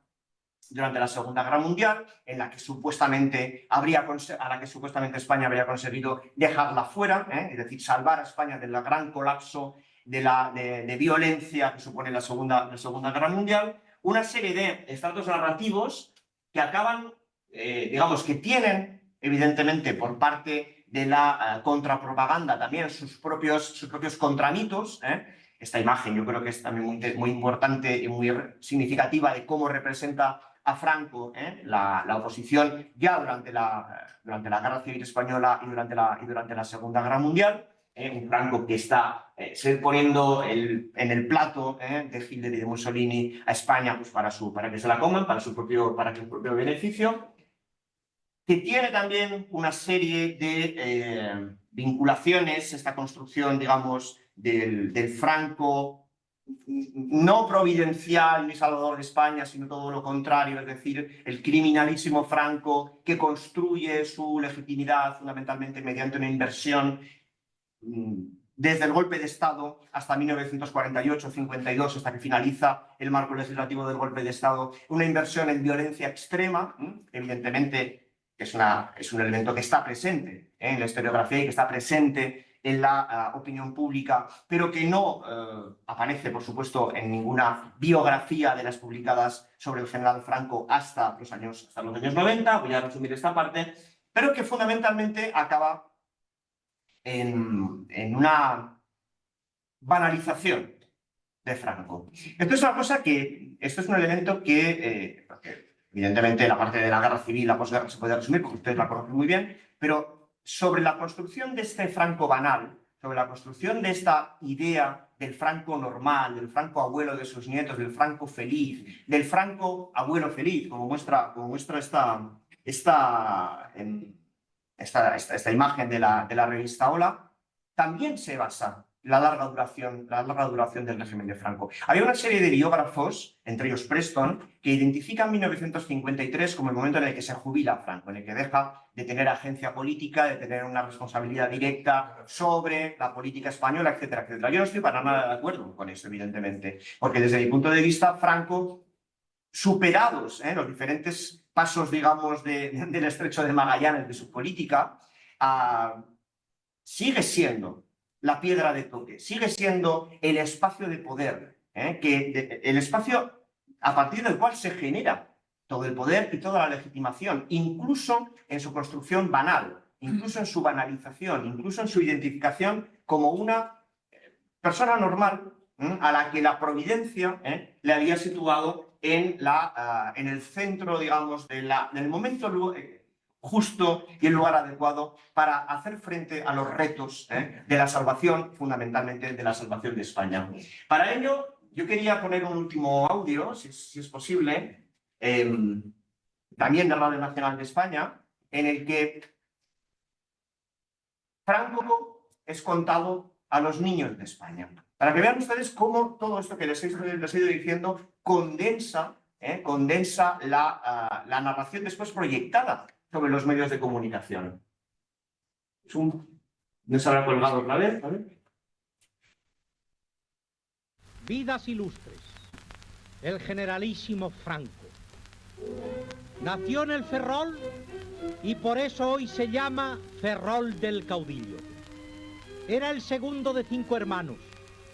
durante la Segunda Guerra Mundial, a la que supuestamente España habría conseguido dejarla fuera, es decir, salvar a España del gran colapso de violencia que supone la Segunda Guerra Mundial. Una serie de estratos narrativos que acaban, digamos, que tienen, evidentemente, por parte de la contrapropaganda también sus propios contramitos. Esta imagen yo creo que es también muy importante y muy significativa de cómo representa a Franco la oposición ya durante la Guerra Civil Española y durante la Segunda Guerra Mundial. Un Franco que está poniendo en el plato de Hitler y de Mussolini a España pues para que se la coman, para su propio beneficio, que tiene también una serie de vinculaciones, esta construcción, digamos, del Franco no providencial ni salvador de España, sino todo lo contrario, es decir, el criminalísimo Franco que construye su legitimidad fundamentalmente mediante una inversión desde el golpe de Estado hasta 1948-52, hasta que finaliza el marco legislativo del golpe de Estado, una inversión en violencia extrema, evidentemente es un elemento que está presente en la historiografía y que está presente en la opinión pública, pero que no aparece, por supuesto, en ninguna biografía de las publicadas sobre el general Franco hasta los años 90, voy a resumir esta parte, pero que fundamentalmente acaba en una banalización de Franco. Esto es una cosa esto es un elemento que evidentemente la parte de la guerra civil, la posguerra se puede resumir porque ustedes la conocen muy bien, pero sobre la construcción de este Franco banal, sobre la construcción de esta idea del Franco normal, del Franco abuelo de sus nietos, del Franco feliz, del Franco abuelo feliz, como muestra esta imagen de la revista Hola, también se basa la larga duración del régimen de Franco. Hay una serie de biógrafos, entre ellos Preston, que identifican 1953 como el momento en el que se jubila Franco, en el que deja de tener agencia política, de tener una responsabilidad directa sobre la política española, etcétera, etcétera. Yo no estoy para nada de acuerdo con eso, evidentemente, porque desde mi punto de vista, Franco, superados los diferentes pasos, digamos, del estrecho de Magallanes de su política, sigue siendo la piedra de toque, sigue siendo el espacio de poder, el espacio a partir del cual se genera todo el poder y toda la legitimación, incluso en su construcción banal, incluso en su banalización, incluso en su identificación como una persona normal a la que la providencia le había situado en el centro, digamos, del momento justo y el lugar adecuado para hacer frente a los retos de la salvación, fundamentalmente de la salvación de España. Para ello, yo quería poner un último audio, si es posible, también de Radio Nacional de España, en el que Franco es contado a los niños de España. Para que vean ustedes cómo todo esto que les he ido diciendo condensa la narración después proyectada sobre los medios de comunicación. ¿No se habrá colgado otra vez? ¿Vale? Vidas ilustres. El generalísimo Franco. Nació en el Ferrol y por eso hoy se llama Ferrol del Caudillo. Era el segundo de 5 hermanos.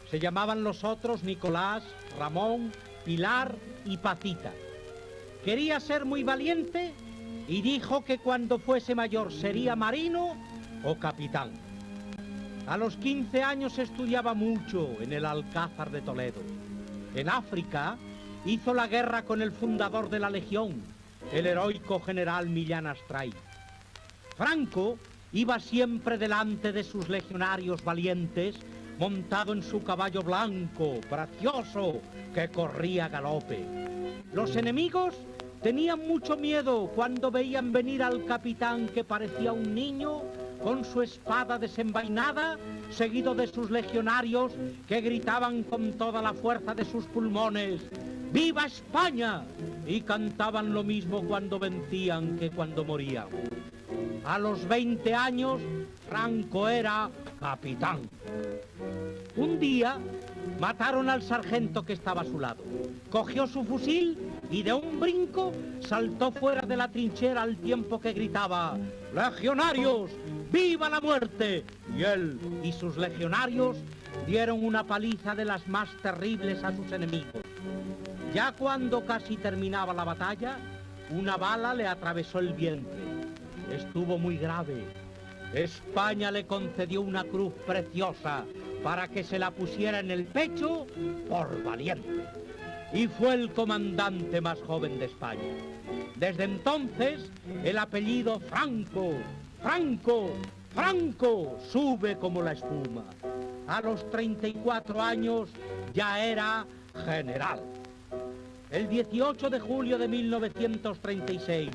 Se llamaban los otros Nicolás, Ramón, Pilar y Pacita. Quería ser muy valiente y dijo que cuando fuese mayor sería marino o capitán. A los 15 años estudiaba mucho en el Alcázar de Toledo. En África hizo la guerra con el fundador de la Legión, el heroico general Millán Astray. Franco iba siempre delante de sus legionarios valientes, montado en su caballo blanco, gracioso, que corría a galope. Los enemigos tenían mucho miedo cuando veían venir al capitán, que parecía un niño, con su espada desenvainada, seguido de sus legionarios, que gritaban con toda la fuerza de sus pulmones: ¡Viva España! Y cantaban lo mismo cuando vencían que cuando morían. A los 20 años, Franco era capitán. Un día mataron al sargento que estaba a su lado. Cogió su fusil y de un brinco saltó fuera de la trinchera al tiempo que gritaba: ¡Legionarios! ¡Viva la muerte! Y él y sus legionarios dieron una paliza de las más terribles a sus enemigos. Ya cuando casi terminaba la batalla, una bala le atravesó el vientre. Estuvo muy grave. España le concedió una cruz preciosa para que se la pusiera en el pecho por valiente. Y fue el comandante más joven de España. Desde entonces, el apellido Franco, Franco, Franco sube como la espuma. A los 34 años ya era general. El 18 de julio de 1936,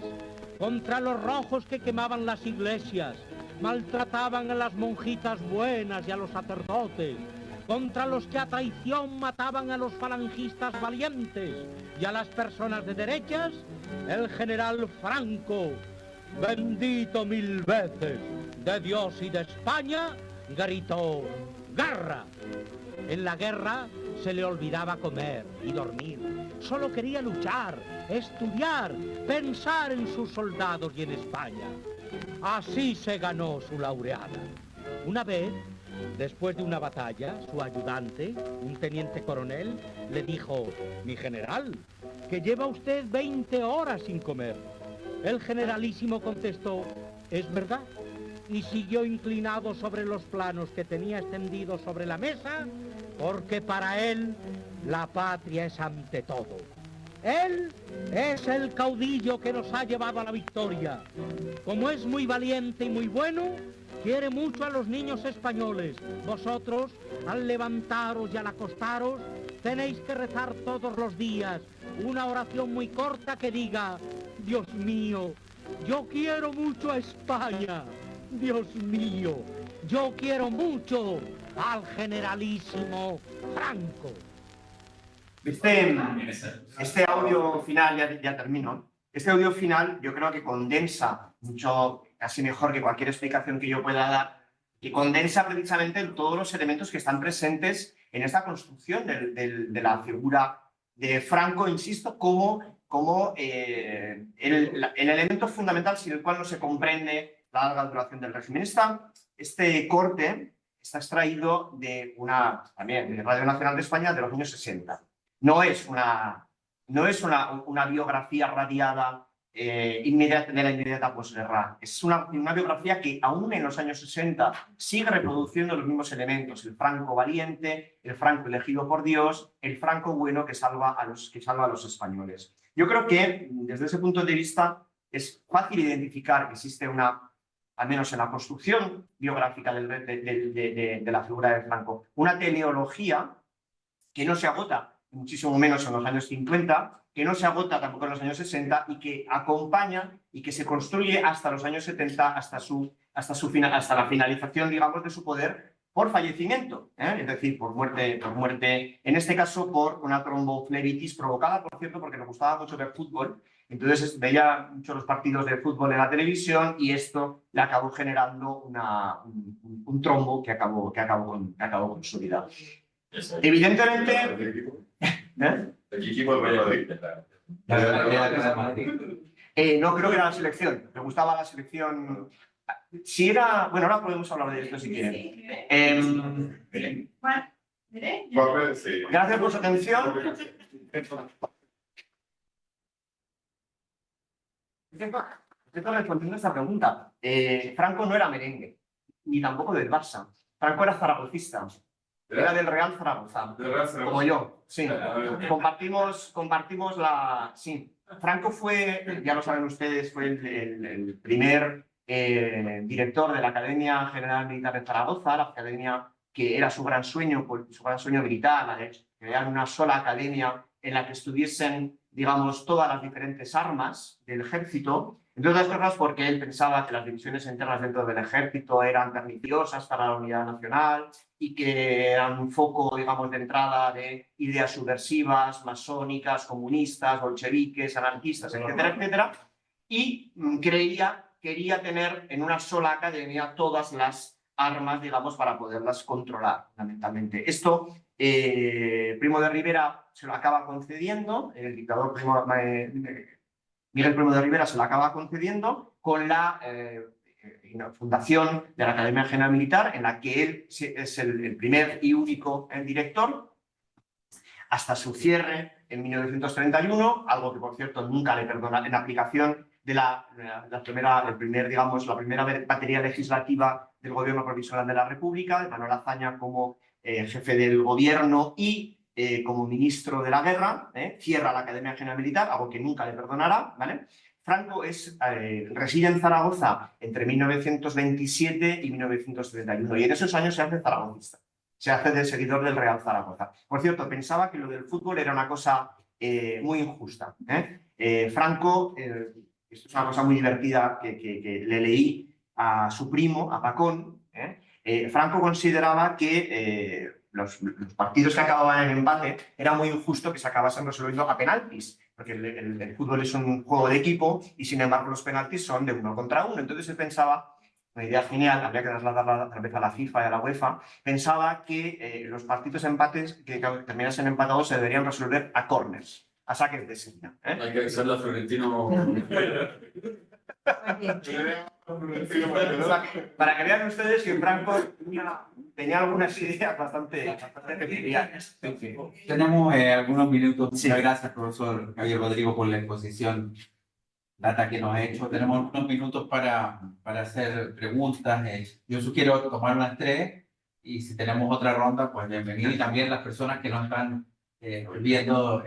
contra los rojos que quemaban las iglesias, maltrataban a las monjitas buenas y a los sacerdotes, contra los que a traición mataban a los falangistas valientes y a las personas de derechas, el general Franco, bendito 1000 veces de Dios y de España, gritó: ¡guerra! En la guerra se le olvidaba comer y dormir. Solo quería luchar, estudiar, pensar en sus soldados y en España. Así se ganó su laureada. Una vez, después de una batalla, su ayudante, un teniente coronel, le dijo: mi general, que lleva usted 20 horas sin comer. El generalísimo contestó: es verdad. Y siguió inclinado sobre los planos que tenía extendidos sobre la mesa, porque para él la patria es ante todo. Él es el caudillo que nos ha llevado a la victoria. Como es muy valiente y muy bueno, quiere mucho a los niños españoles. Vosotros, al levantaros y al acostaros, tenéis que rezar todos los días una oración muy corta que diga: Dios mío, yo quiero mucho a España. Dios mío, yo quiero mucho al generalísimo Franco. Este audio final, ya termino. Este audio final yo creo que condensa mucho, casi mejor que cualquier explicación que yo pueda dar, que condensa precisamente todos los elementos que están presentes en esta construcción de la figura de Franco, insisto, como el elemento fundamental sin el cual no se comprende la larga duración del régimen. Este corte está extraído de también de Radio Nacional de España de los años 60. No es una biografía radiada de la inmediata posguerra. Es una biografía que aún en los años 60 sigue reproduciendo los mismos elementos: el Franco valiente, el Franco elegido por Dios, el Franco bueno que salva a los españoles. Yo creo que desde ese punto de vista es fácil identificar que existe al menos en la construcción biográfica de la figura de Franco, una teleología que no se agota, muchísimo menos en los años 50, que no se agota tampoco en los años 60 y que acompaña y que se construye hasta los años 70, hasta la finalización, digamos, de su poder por fallecimiento, es decir, por muerte, en este caso por una tromboflebititis provocada, por cierto, porque le gustaba mucho ver fútbol. Entonces veía mucho los partidos de fútbol en la televisión y esto le acabó generando un trombo que acabó con su vida. Evidentemente... ¿El equipo de Valladolid? No, creo que era la selección. Me gustaba la selección Si era... Bueno, ahora podemos hablar de esto si quieren. Gracias por su atención. Estoy respondiendo a esta pregunta. Franco no era merengue, ni tampoco del Barça. Franco era zaragocista. Era del Real Zaragoza, como yo. Sí. Compartimos la... Sí. Franco fue, ya lo saben ustedes, fue el primer director de la Academia General Militar de Zaragoza, la academia que era su gran sueño militar, la de crear una sola academia en la que estuviesen, digamos, todas las diferentes armas del ejército, entre otras cosas porque él pensaba que las divisiones internas dentro del ejército eran perniciosas para la unidad nacional y que eran un foco, digamos, de entrada de ideas subversivas, masónicas, comunistas, bolcheviques, anarquistas, etcétera, etcétera, y quería tener en una sola academia todas las armas, digamos, para poderlas controlar, fundamentalmente. Esto Primo de Rivera se lo acaba concediendo, el dictador Miguel Primo de Rivera se lo acaba concediendo con la fundación de la Academia General Militar, en la que él es el primer y único director, hasta su cierre en 1931, algo que, por cierto, nunca le perdona, en aplicación de la primera batería legislativa del Gobierno Provisional de la República, de Manuel Azaña como jefe del Gobierno y como ministro de la Guerra, cierra la Academia General Militar, algo que nunca le perdonará, ¿vale? Franco reside en Zaragoza entre 1927 y 1931, y en esos años se hace zaragocista, se hace de seguidor del Real Zaragoza. Por cierto, pensaba que lo del fútbol era una cosa muy injusta. Franco, esto es una cosa muy divertida que le leí a su primo, a Pacón. Franco consideraba que los partidos que acababan en empate era muy injusto que se acabasen resolviendo a penaltis, porque el fútbol es un juego de equipo y sin embargo los penaltis son de 1 contra 1. Entonces él pensaba, una idea genial, habría que trasladarla tal vez a la FIFA y a la UEFA, pensaba que los partidos empates que terminasen empatados se deberían resolver a córners, a saques de esquina. Hay que avisarle a Florentino. Para que vean ustedes que Franco tenía algunas ideas bastante peculiares. Tenemos algunos minutos. Muchas gracias, profesor Javier Rodrigo, por la exposición data que nos ha hecho. Tenemos unos minutos para hacer preguntas. Yo sugiero tomar unas 3 y si tenemos otra ronda, pues bienvenido. Y también las personas que nos están viendo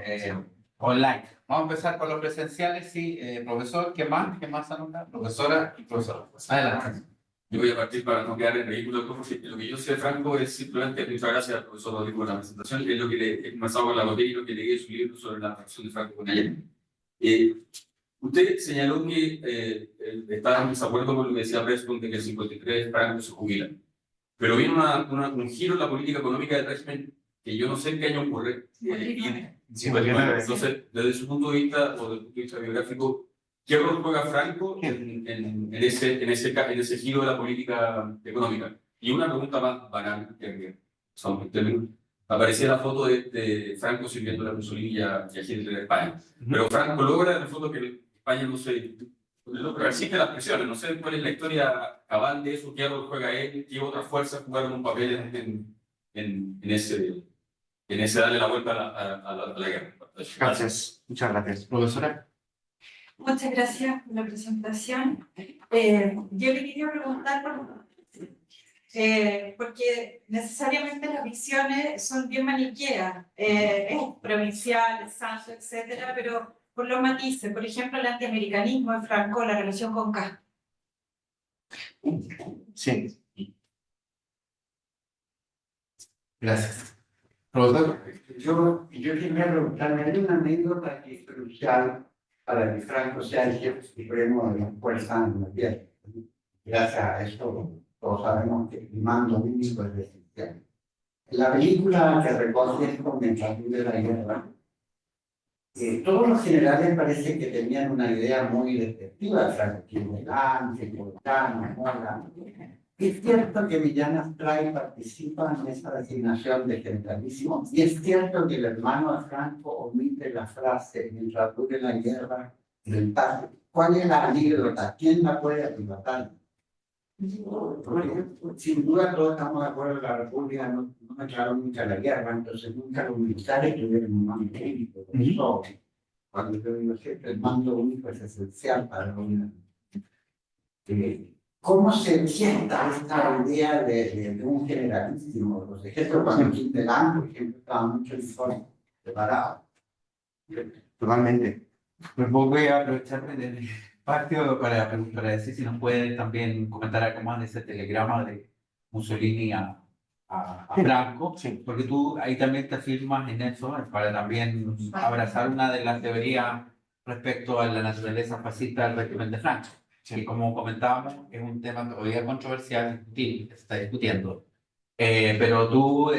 online. Vamos a empezar con los presenciales. Sí, profesor, ¿qué más anota? Profesora y profesor. Adelante. Yo voy a partir para no quedar en ridículo. Lo que yo sé de Franco es simplemente, muchas gracias al profesor Rodrigo por la presentación, es lo que le he comenzado con la botella y lo que leí en su libro sobre la relación de Franco con Allende. Usted señaló que estaba en desacuerdo con lo que decía Preston de que el 53 Franco se jubila. Pero viene un giro en la política económica del régimen que yo no sé en qué año ocurre. Entonces, desde su punto de vista o desde el punto de vista biográfico, ¿qué rol juega Franco en ese giro de la política económica? Y una pregunta más banal, que aparecía la foto de Franco sirviendo a Mussolini y a Hitler en España. Pero Franco logra en el fondo que España no se resiste las presiones. No sé cuál es la historia cabal de eso, qué rol juega él, qué otras fuerzas jugaron un papel en ese darle la vuelta a la guerra. Gracias, muchas gracias. Profesora. Muchas gracias por la presentación. Yo le quería preguntar, porque necesariamente las visiones son bien maniqueas, provincial, santo, etcétera, pero por los matices, por ejemplo, el antiamericanismo de Franco, la relación con Castro. Sí. Gracias. Profesor. Yo quería preguntarme, hay una anécdota que es crucial para que Franco sea el jefe supremo de la Fuerza Mundial. Gracias a esto, todos sabemos que el mando único es esencial. En la película que recoge esto mientras dure la guerra, todos los generales parece que tenían una idea muy despectiva de Franco, que elegante, volcano, mola. Es cierto que Millán Astray participa en esa designación de generalísimo, y es cierto que el hermano de Franco omite la frase mientras dure la guerra del padre. ¿Cuál es la anécdota? ¿Quién la puede relatar? Sin duda todos estamos de acuerdo que la República no declaró nunca la guerra, entonces nunca los militares tuvieron un mando único. Por eso, cuando yo digo siempre, el mando único es esencial para una... ¿Cómo se sienta esta idea de un generalísimo? Por ejemplo, cuando Quintelán, por ejemplo, estaba mucho mejor preparado. Totalmente. Pues voy a aprovecharme del espacio para decir si nos puede también comentar algo más de ese telegrama de Mussolini a Franco, Sí. porque tú ahí también te afirmas en eso para también abrazar una de las teorías respecto a la naturaleza fascista del régimen de Franco, que como comentábamos es un tema todavía controversial, discutible, que se está discutiendo. Pero tú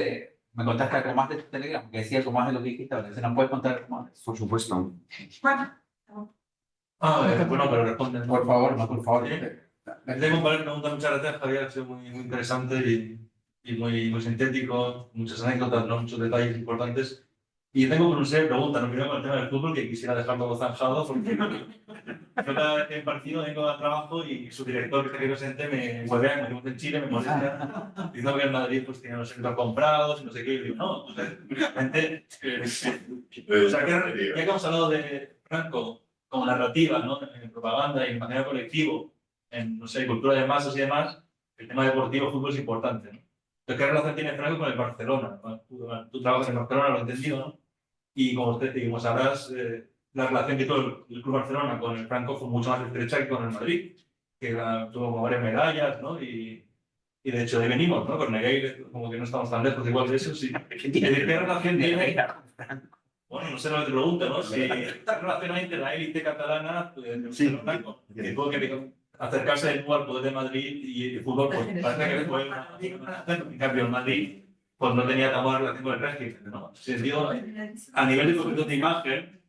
me contaste algo más de tu telegrama, que decía algo más de lo que dijiste, ahora. ¿Se nos puede contar algo más de eso? Por supuesto. Bueno, Bueno, pero responden. Por favor, no, por favor. Tengo varias preguntas, muchas gracias, Javier, ha sido muy interesante y muy sintético, muchas anécdotas, ¿no? Muchos detalles importantes. Y tengo una serie de preguntas, no primero con el tema del fútbol, que quisiera dejarlo zanjado, porque yo cada vez que he partido vengo al trabajo y su director, que está aquí presente, me huevea, me decimos en Chile, me molesta, diciendo que en Madrid pues tiene los sectores comprados y no sé qué, y digo, no, pues realmente, o sea, ya que hemos hablado de Franco como narrativa, ¿no? En propaganda y en imaginario colectivo, en, no sé, cultura de masas y demás, el tema deportivo, fútbol es importante, ¿no? Entonces, ¿qué relación tiene Franco con el Barcelona? Tú trabajas en Barcelona, lo he entendido, ¿no? Y como sabrás, la relación que tuvo el Club Barcelona con el Franco fue mucho más estrecha que con el Madrid, que tuvo como varias medallas, ¿no? Y de hecho de ahí venimos, ¿no? Con Negreira, como que no estamos tan lejos igual de eso, sí. ¿Qué relación tiene? Bueno, no sé lo que te pregunto, ¿no? Si ¿qué relación hay entre la élite catalana y el Franco? Que tuvo que acercarse de nuevo al poder de Madrid y el fútbol, pues parece que fue en cambio el Madrid pues no tenía tan buena relación con el régimen, ¿no? Sentido, a nivel de construcción de imagen,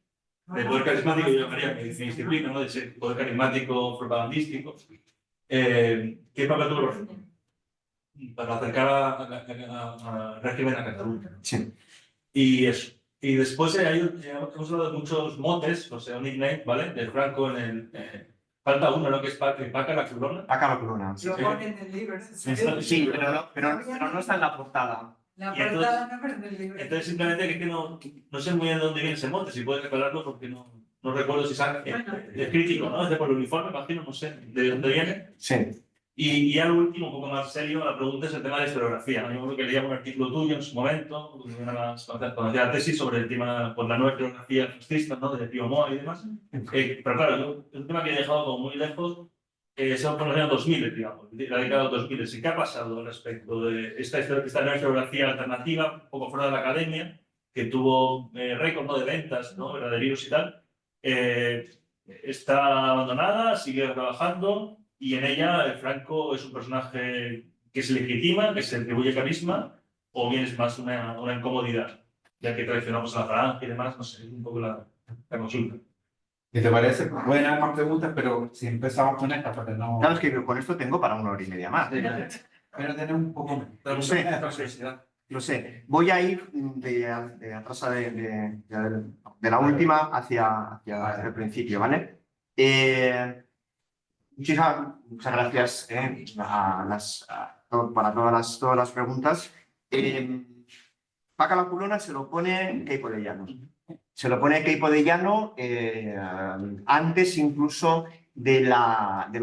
de poder carismático, yo llamaría mi disciplina, ¿no? De ese poder carismático propagandístico, ¿qué papel tuvo el Barcelona para acercar al régimen a Cataluña? Sí. Y eso. Y después hemos hablado de muchos motes, o sea, un nickname, ¿vale? De Franco en el... falta uno, ¿no? Que es Paca la Culona. Paca la Culona. lo ponen en el libro. Sí, pero no está en la portada. La Y entonces- portada no, pero en el libro. Entonces, simplemente que no sé muy bien de dónde viene ese mote, si puedes aclararlo, porque no recuerdo si es crítico, ¿no? Es de por el uniforme, imagino, no sé de dónde viene. Sí. Y ya lo último, un poco más serio, la pregunta es el tema de la historiografía, ¿no? Yo creo que leía un artículo tuyo en su momento, cuando hacía la tesis sobre el tema, pues la nueva historiografía fascista, ¿no? De Pío Moa y demás. Pero claro, es un tema que he dejado como muy lejos, se va a poner en el 2000, digamos, la década del 2000. ¿Qué ha pasado al respecto de esta nueva historiografía alternativa, un poco fuera de la academia, que tuvo récord, ¿no? De ventas, ¿no? Verdaderos y tal? Está abandonada, sigue trabajando, y en ella Franco es un personaje que se legitima, que se atribuye carisma, o bien es más una incomodidad, ya que traicionamos a la franja y demás, no sé, es un poco la consulta. ¿Qué te parece? Pueden haber más preguntas, pero si empezamos con esta, porque no... Claro, es que con esto tengo para 1 hora y media más. Pero tenemos un poco... Lo sé, lo sé. Voy a ir de atrás de la última hacia el principio, ¿vale? Muchas gracias para todas las preguntas. Paca la Culona se lo pone Queipo de Llano. Se lo pone Queipo de Llano antes incluso del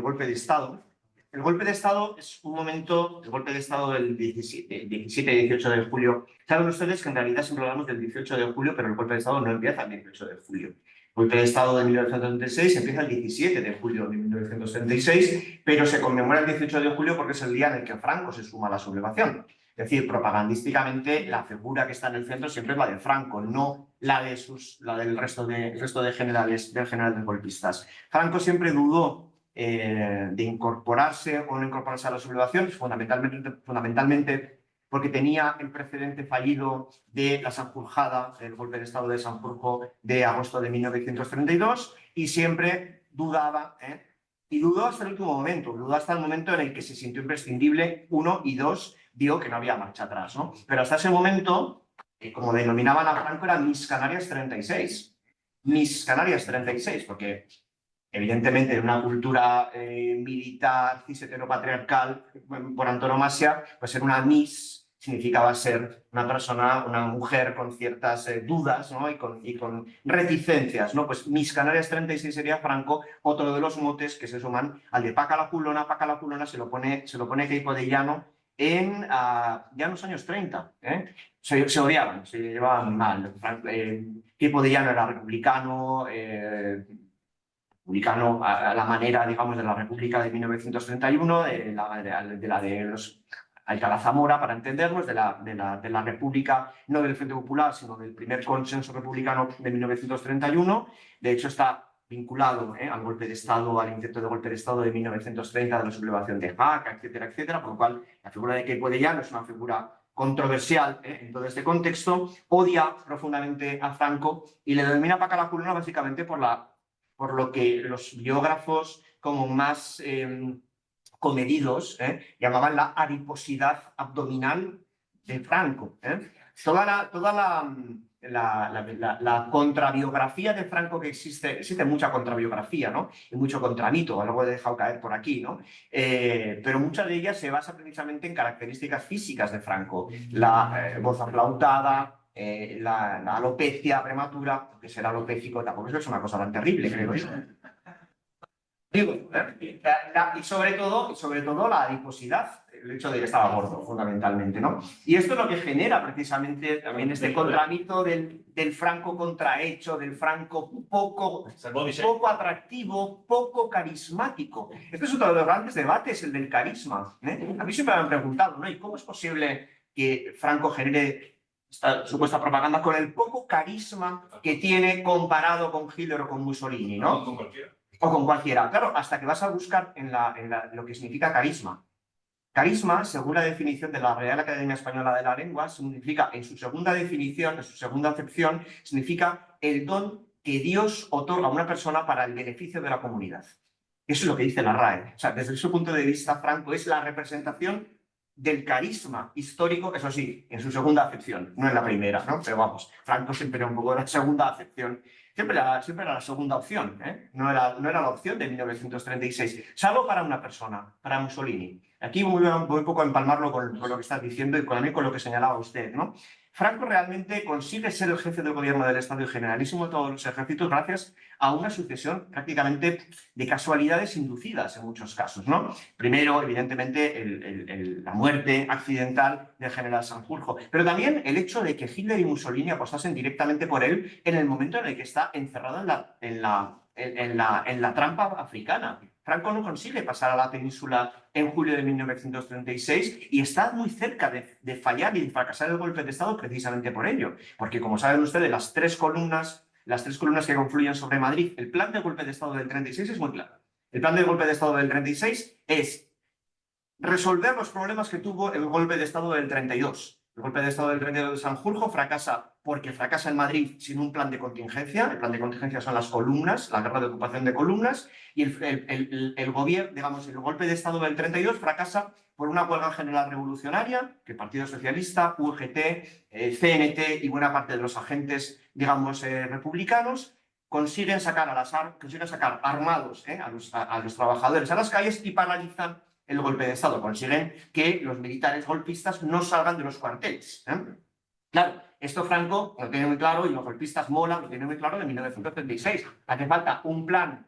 golpe de Estado. El golpe de Estado es un momento, el golpe de Estado del 17 y 18 de julio. Saben ustedes que en realidad siempre hablamos del 18 de julio, pero el golpe de Estado no empieza el 18 de julio. El golpe de Estado de 1936 empieza el 17 de julio de 1936, pero se conmemora el 18 de julio porque es el día en el que Franco se suma a la sublevación. Es decir, propagandísticamente la figura que está en el centro siempre es la de Franco, no la del resto de generales, de golpistas. Franco siempre dudó de incorporarse o no incorporarse a la sublevación, fundamentalmente porque tenía el precedente fallido de la Sanjurjada, el golpe de Estado de Sanjurjo de agosto de 1932, y siempre dudaba, y dudó hasta el último momento, dudó hasta el momento en el que se sintió imprescindible, 1, y 2, digo que no había marcha atrás, ¿no? Pero hasta ese momento, como denominaban a Franco, era Mis Canarias 36. Mis Canarias 36, porque evidentemente en una cultura militar, cis-heteropatriarcal, por antonomasia, pues ser una Miss significaba ser una persona, una mujer con ciertas dudas, ¿no? y con reticencias, ¿no? Pues Miss Canarias 36 sería Franco, otro de los motes que se suman al de Paca la culona. Paca la culona se lo pone Queipo de Llano ya en los años 30. Se odiaban, se llevaban mal. Queipo de Llano era republicano, a la manera, digamos, de la República de 1931, de la de los Alcalá Zamora, para entendernos, de la República, no del Frente Popular, sino del primer consenso republicano de 1931. De hecho, está vinculado al golpe de Estado, al intento de golpe de Estado de 1930, de la sublevación de Jaca, etcétera, etcétera, por lo cual la figura de Queipo de Llano es una figura controversial en todo este contexto. Odia profundamente a Franco y le denomina Paca la culona básicamente por lo que los biógrafos como más comedidos llamaban la adiposidad abdominal de Franco. Toda la contrabiografía de Franco que existe mucha contrabiografía, ¿no? Y mucho contramito, algo he dejado caer por aquí, ¿no? Pero mucha de ellas se basa precisamente en características físicas de Franco, la voz aflautada, la alopecia prematura, que será alopécico, tampoco es una cosa tan terrible, creo yo. Y sobre todo la adiposidad, el hecho de que estaba gordo, fundamentalmente, ¿no? Y esto es lo que genera precisamente también este contramito del Franco contrahecho, del Franco poco atractivo, poco carismático. Este es uno de los grandes debates, el del carisma. A mí siempre me han preguntado, ¿no? ¿Y cómo es posible que Franco genere esta supuesta propaganda con el poco carisma que tiene comparado con Hitler o con Mussolini, ¿no? Con cualquiera. O con cualquiera. Claro, hasta que vas a buscar en lo que significa carisma. Carisma, según la definición de la Real Academia Española de la Lengua, significa, en su segunda definición, en su segunda acepción, significa el don que Dios otorga a una persona para el beneficio de la comunidad. Eso es lo que dice la RAE. O sea, desde su punto de vista, Franco es la representación del carisma histórico, eso sí, en su segunda acepción, no en la primera, ¿no? Pero vamos, Franco siempre era un poco de la segunda acepción. Siempre era la segunda opción, no era la opción de 1936, salvo para una persona, para Mussolini. Aquí voy un poco a empalmarlo con lo que estás diciendo y también con lo que señalaba usted, ¿no? Franco realmente consigue ser el jefe del gobierno del Estado y generalísimo de todos los ejércitos gracias a una sucesión prácticamente de casualidades inducidas en muchos casos, ¿no? Primero, evidentemente, la muerte accidental del general Sanjurjo, pero también el hecho de que Hitler y Mussolini apostasen directamente por él en el momento en el que está encerrado en la trampa africana. Franco no consigue pasar a la península en julio de 1936 y está muy cerca de fallar y de fracasar el golpe de Estado precisamente por ello. Porque, como saben ustedes, las tres columnas que confluyen sobre Madrid, el plan de golpe de Estado del 36 es muy claro. El plan de golpe de Estado del 36 es resolver los problemas que tuvo el golpe de Estado del 32. El golpe de Estado del 32 de Sanjurjo fracasa porque fracasa en Madrid sin un plan de contingencia. El plan de contingencia son las columnas, la guerra de ocupación de columnas, y el gobierno, digamos, el golpe de Estado del 32 fracasa por una huelga general revolucionaria que el Partido Socialista, UGT, CNT y buena parte de los agentes, digamos, republicanos consiguen sacar armados a los trabajadores a las calles y paralizan el golpe de Estado. Consiguen que los militares golpistas no salgan de los cuarteles. Claro, esto Franco lo tiene muy claro y los golpistas Mola lo tiene muy claro de 1936. Hace falta un plan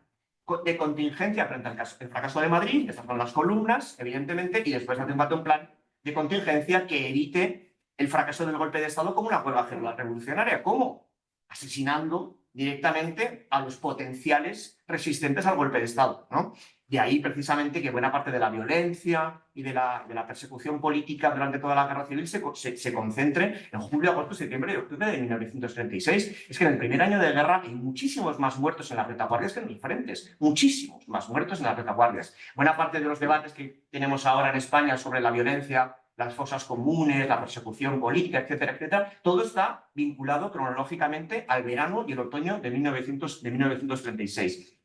de contingencia frente al fracaso de Madrid, estas son las columnas, evidentemente, y después hace falta un plan de contingencia que evite el fracaso del golpe de Estado como una huelga general revolucionaria. ¿Cómo? Asesinando directamente a los potenciales resistentes al golpe de Estado, ¿no? De ahí precisamente que buena parte de la violencia y de la persecución política durante toda la guerra civil se concentre en julio, agosto, septiembre y octubre de 1936. Es que en el primer año de guerra hay muchísimos más muertos en las retaguardias que en los frentes, muchísimos más muertos en las retaguardias. Buena parte de los debates que tenemos ahora en España sobre la violencia, las fosas comunes, la persecución política, etcétera, etcétera, todo está vinculado cronológicamente al verano y el otoño de 1936.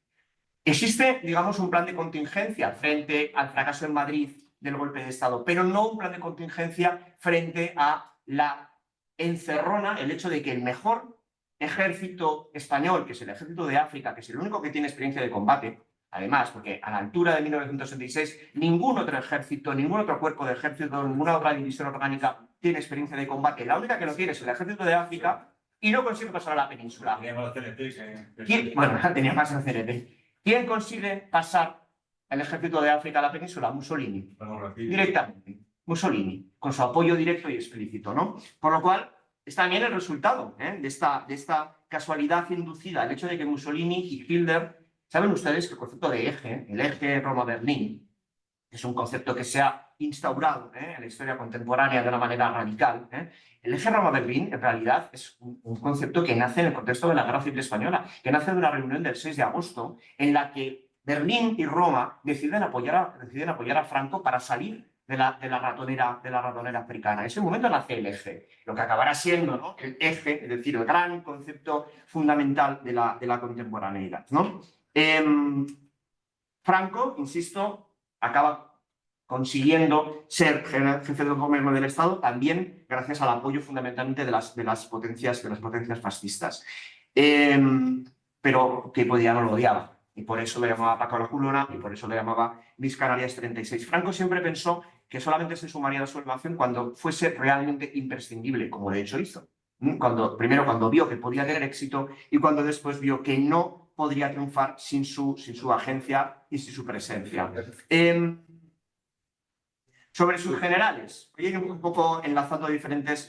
Existe, digamos, un plan de contingencia frente al fracaso en Madrid del golpe de Estado, pero no un plan de contingencia frente a la encerrona, el hecho de que el mejor ejército español, que es el ejército de África, que es el único que tiene experiencia de combate, además, porque a la altura de 1966 ningún otro ejército, ningún otro cuerpo de ejército, ninguna otra división orgánica tiene experiencia de combate. La única que lo tiene es el ejército de África y no consigue pasar a la península. Bueno, tenía más el CNT. ¿Quién consigue pasar el ejército de África a la península? Mussolini. Directamente. Mussolini, con su apoyo directo y explícito, ¿no? Por lo cual, es también el resultado de esta casualidad inducida, el hecho de que Mussolini y Hitler, saben ustedes que el concepto de eje, el eje Roma-Berlín, es un concepto que se ha instaurado en la historia contemporánea de una manera radical. El eje Roma-Berlín, en realidad, es un concepto que nace en el contexto de la Guerra Civil Española, que nace de una reunión del 6 de agosto, en la que Berlín y Roma deciden apoyar a Franco para salir de la ratonera africana. En ese momento nace el eje, lo que acabará siendo, ¿no?, el eje, es decir, el gran concepto fundamental de la contemporaneidad, ¿no? Franco, insisto, acaba consiguiendo ser jefe del gobierno del Estado también gracias al apoyo fundamentalmente de las potencias fascistas. Pero que no lo odiaba. Y por eso lo llamaba Paco la Culona y por eso lo llamaba Miss Canarias 36. Franco siempre pensó que solamente se sumaría a la sublevación cuando fuese realmente imprescindible, como de hecho hizo. Primero cuando vio que podía tener éxito y cuando después vio que no podría triunfar sin su agencia y sin su presencia. Sobre sus generales, voy a ir un poco enlazando diferentes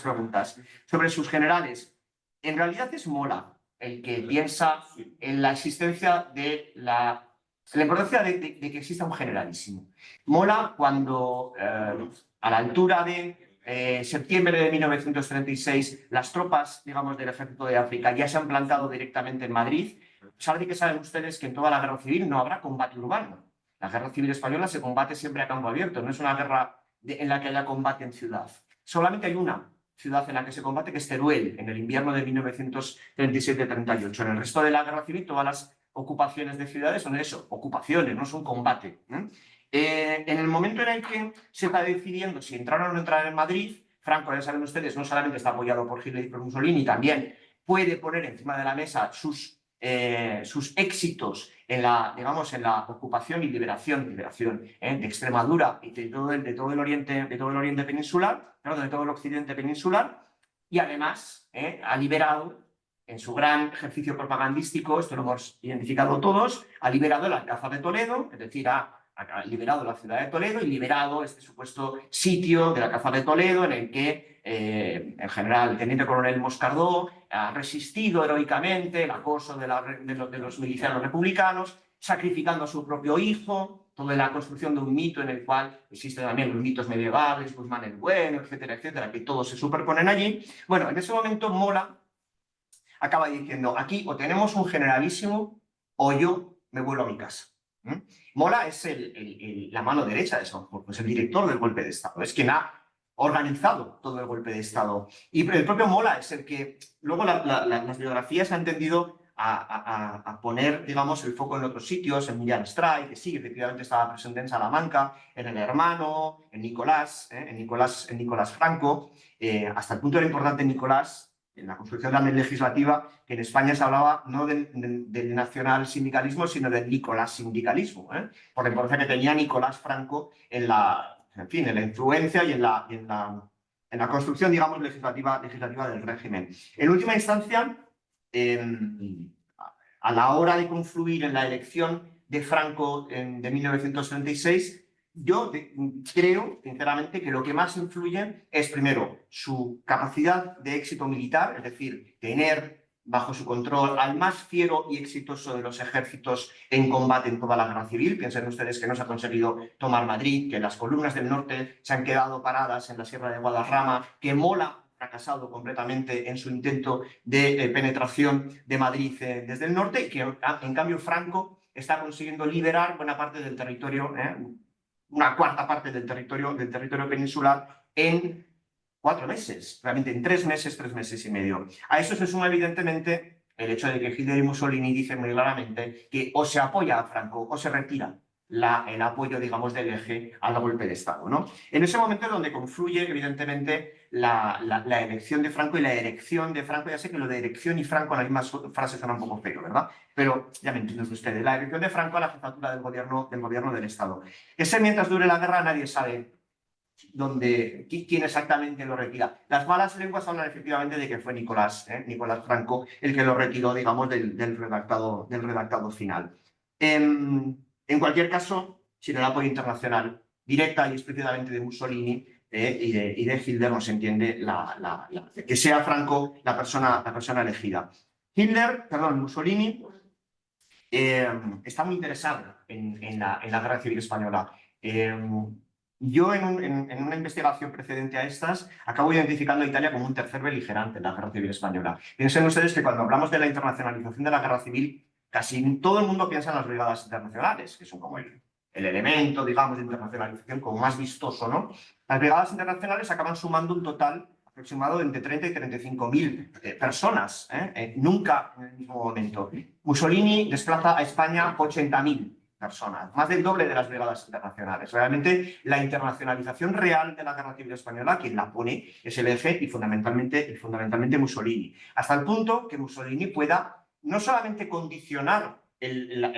preguntas. Sobre sus generales, en realidad es Mola el que piensa en la existencia de la importancia de que exista un generalísimo. Mola cuando, a la altura de septiembre de 1936, las tropas, digamos, del Ejército de África ya se han plantado directamente en Madrid. Saben ustedes que en toda la guerra civil no habrá combate urbano. La guerra civil española se combate siempre a campo abierto, no es una guerra en la que haya combate en ciudad. Solamente hay una ciudad en la que se combate, que es Teruel, en el invierno de 1937-38. En el resto de la guerra civil, todas las ocupaciones de ciudades son eso, ocupaciones, no son combate. En el momento en el que se está decidiendo si entrar o no entrar en Madrid, Franco, ya saben ustedes, no solamente está apoyado por Hitler y por Mussolini, también puede poner encima de la mesa sus éxitos en la ocupación y liberación de Extremadura y de todo el oriente peninsular, perdón, de todo el occidente peninsular, y además ha liberado, en su gran ejercicio propagandístico, esto lo hemos identificado todos, ha liberado el Alcázar de Toledo, es decir, ha liberado la ciudad de Toledo y liberado este supuesto sitio del Alcázar de Toledo en el que el general, el teniente coronel Moscardó, ha resistido heroicamente el acoso de los milicianos republicanos, sacrificando a su propio hijo, toda la construcción de un mito en el cual existen también los mitos medievales, Guzmán el Bueno, etcétera, etcétera, que todos se superponen allí. Bueno, en ese momento Mola acaba diciendo, aquí o tenemos un generalísimo o yo me vuelvo a mi casa. Mola es la mano derecha de Sanjurjo, es el director del golpe de Estado, es quien ha organizado todo el golpe de Estado. Y el propio Mola es el que luego las biografías han tendido a poner, digamos, el foco en otros sitios, en Millán Stray, que sí, efectivamente estaba presente en Salamanca, en El Hermano, en Nicolás Franco, hasta el punto era importante Nicolás, en la construcción también legislativa, que en España se hablaba no del nacional sindicalismo, sino del Nicolás sindicalismo, por la importancia que tenía Nicolás Franco en la influencia y en la construcción, digamos, legislativa del régimen. En última instancia, a la hora de confluir en la elección de Franco de 1936, yo creo, sinceramente, que lo que más influye es, primero, su capacidad de éxito militar, es decir, tener bajo su control al más fiero y exitoso de los ejércitos en combate en toda la guerra civil. Piensen ustedes que no se ha conseguido tomar Madrid, que las columnas del norte se han quedado paradas en la Sierra de Guadarrama, que Mola ha fracasado completamente en su intento de penetración de Madrid desde el norte, y que en cambio Franco está consiguiendo liberar buena parte del territorio, una cuarta parte del territorio peninsular en 4 meses, realmente en 3 meses y medio. A eso se suma evidentemente el hecho de que Hitler y Mussolini dicen muy claramente que o se apoya a Franco o se retira el apoyo, digamos, del eje al golpe de Estado, ¿no? En ese momento es donde confluye, evidentemente, la elección de Franco y la erección de Franco. Ya sé que lo de erección y Franco en la misma frase suena un poco feo, ¿verdad? Pero ya me entienden ustedes, la elección de Franco a la jefatura del gobierno del Estado. Ese, mientras dure la guerra, nadie sabe quién exactamente lo retira. Las malas lenguas hablan efectivamente de que fue Nicolás Franco el que lo retiró, digamos, del redactado final. En cualquier caso, sin el apoyo internacional directa y explícitamente de Mussolini y de Hitler, no se entiende que sea Franco la persona elegida. Mussolini está muy interesado en la Guerra Civil Española. Yo, en una investigación precedente a estas, acabo identificando a Italia como un tercer beligerante en la Guerra Civil Española. Piensen ustedes que cuando hablamos de la internacionalización de la Guerra Civil, casi todo el mundo piensa en las brigadas internacionales, que son como el elemento, digamos, de internacionalización como más vistoso, ¿no? Las brigadas internacionales acaban sumando un total aproximado de entre 30 y 35.000 personas, nunca en el mismo momento. Mussolini desplaza a España 80.000 personas, más del doble de las brigadas internacionales. Realmente, la internacionalización real de la Guerra Civil Española, quien la pone, es el eje y fundamentalmente Mussolini. Hasta el punto que Mussolini pueda no solamente condicionar el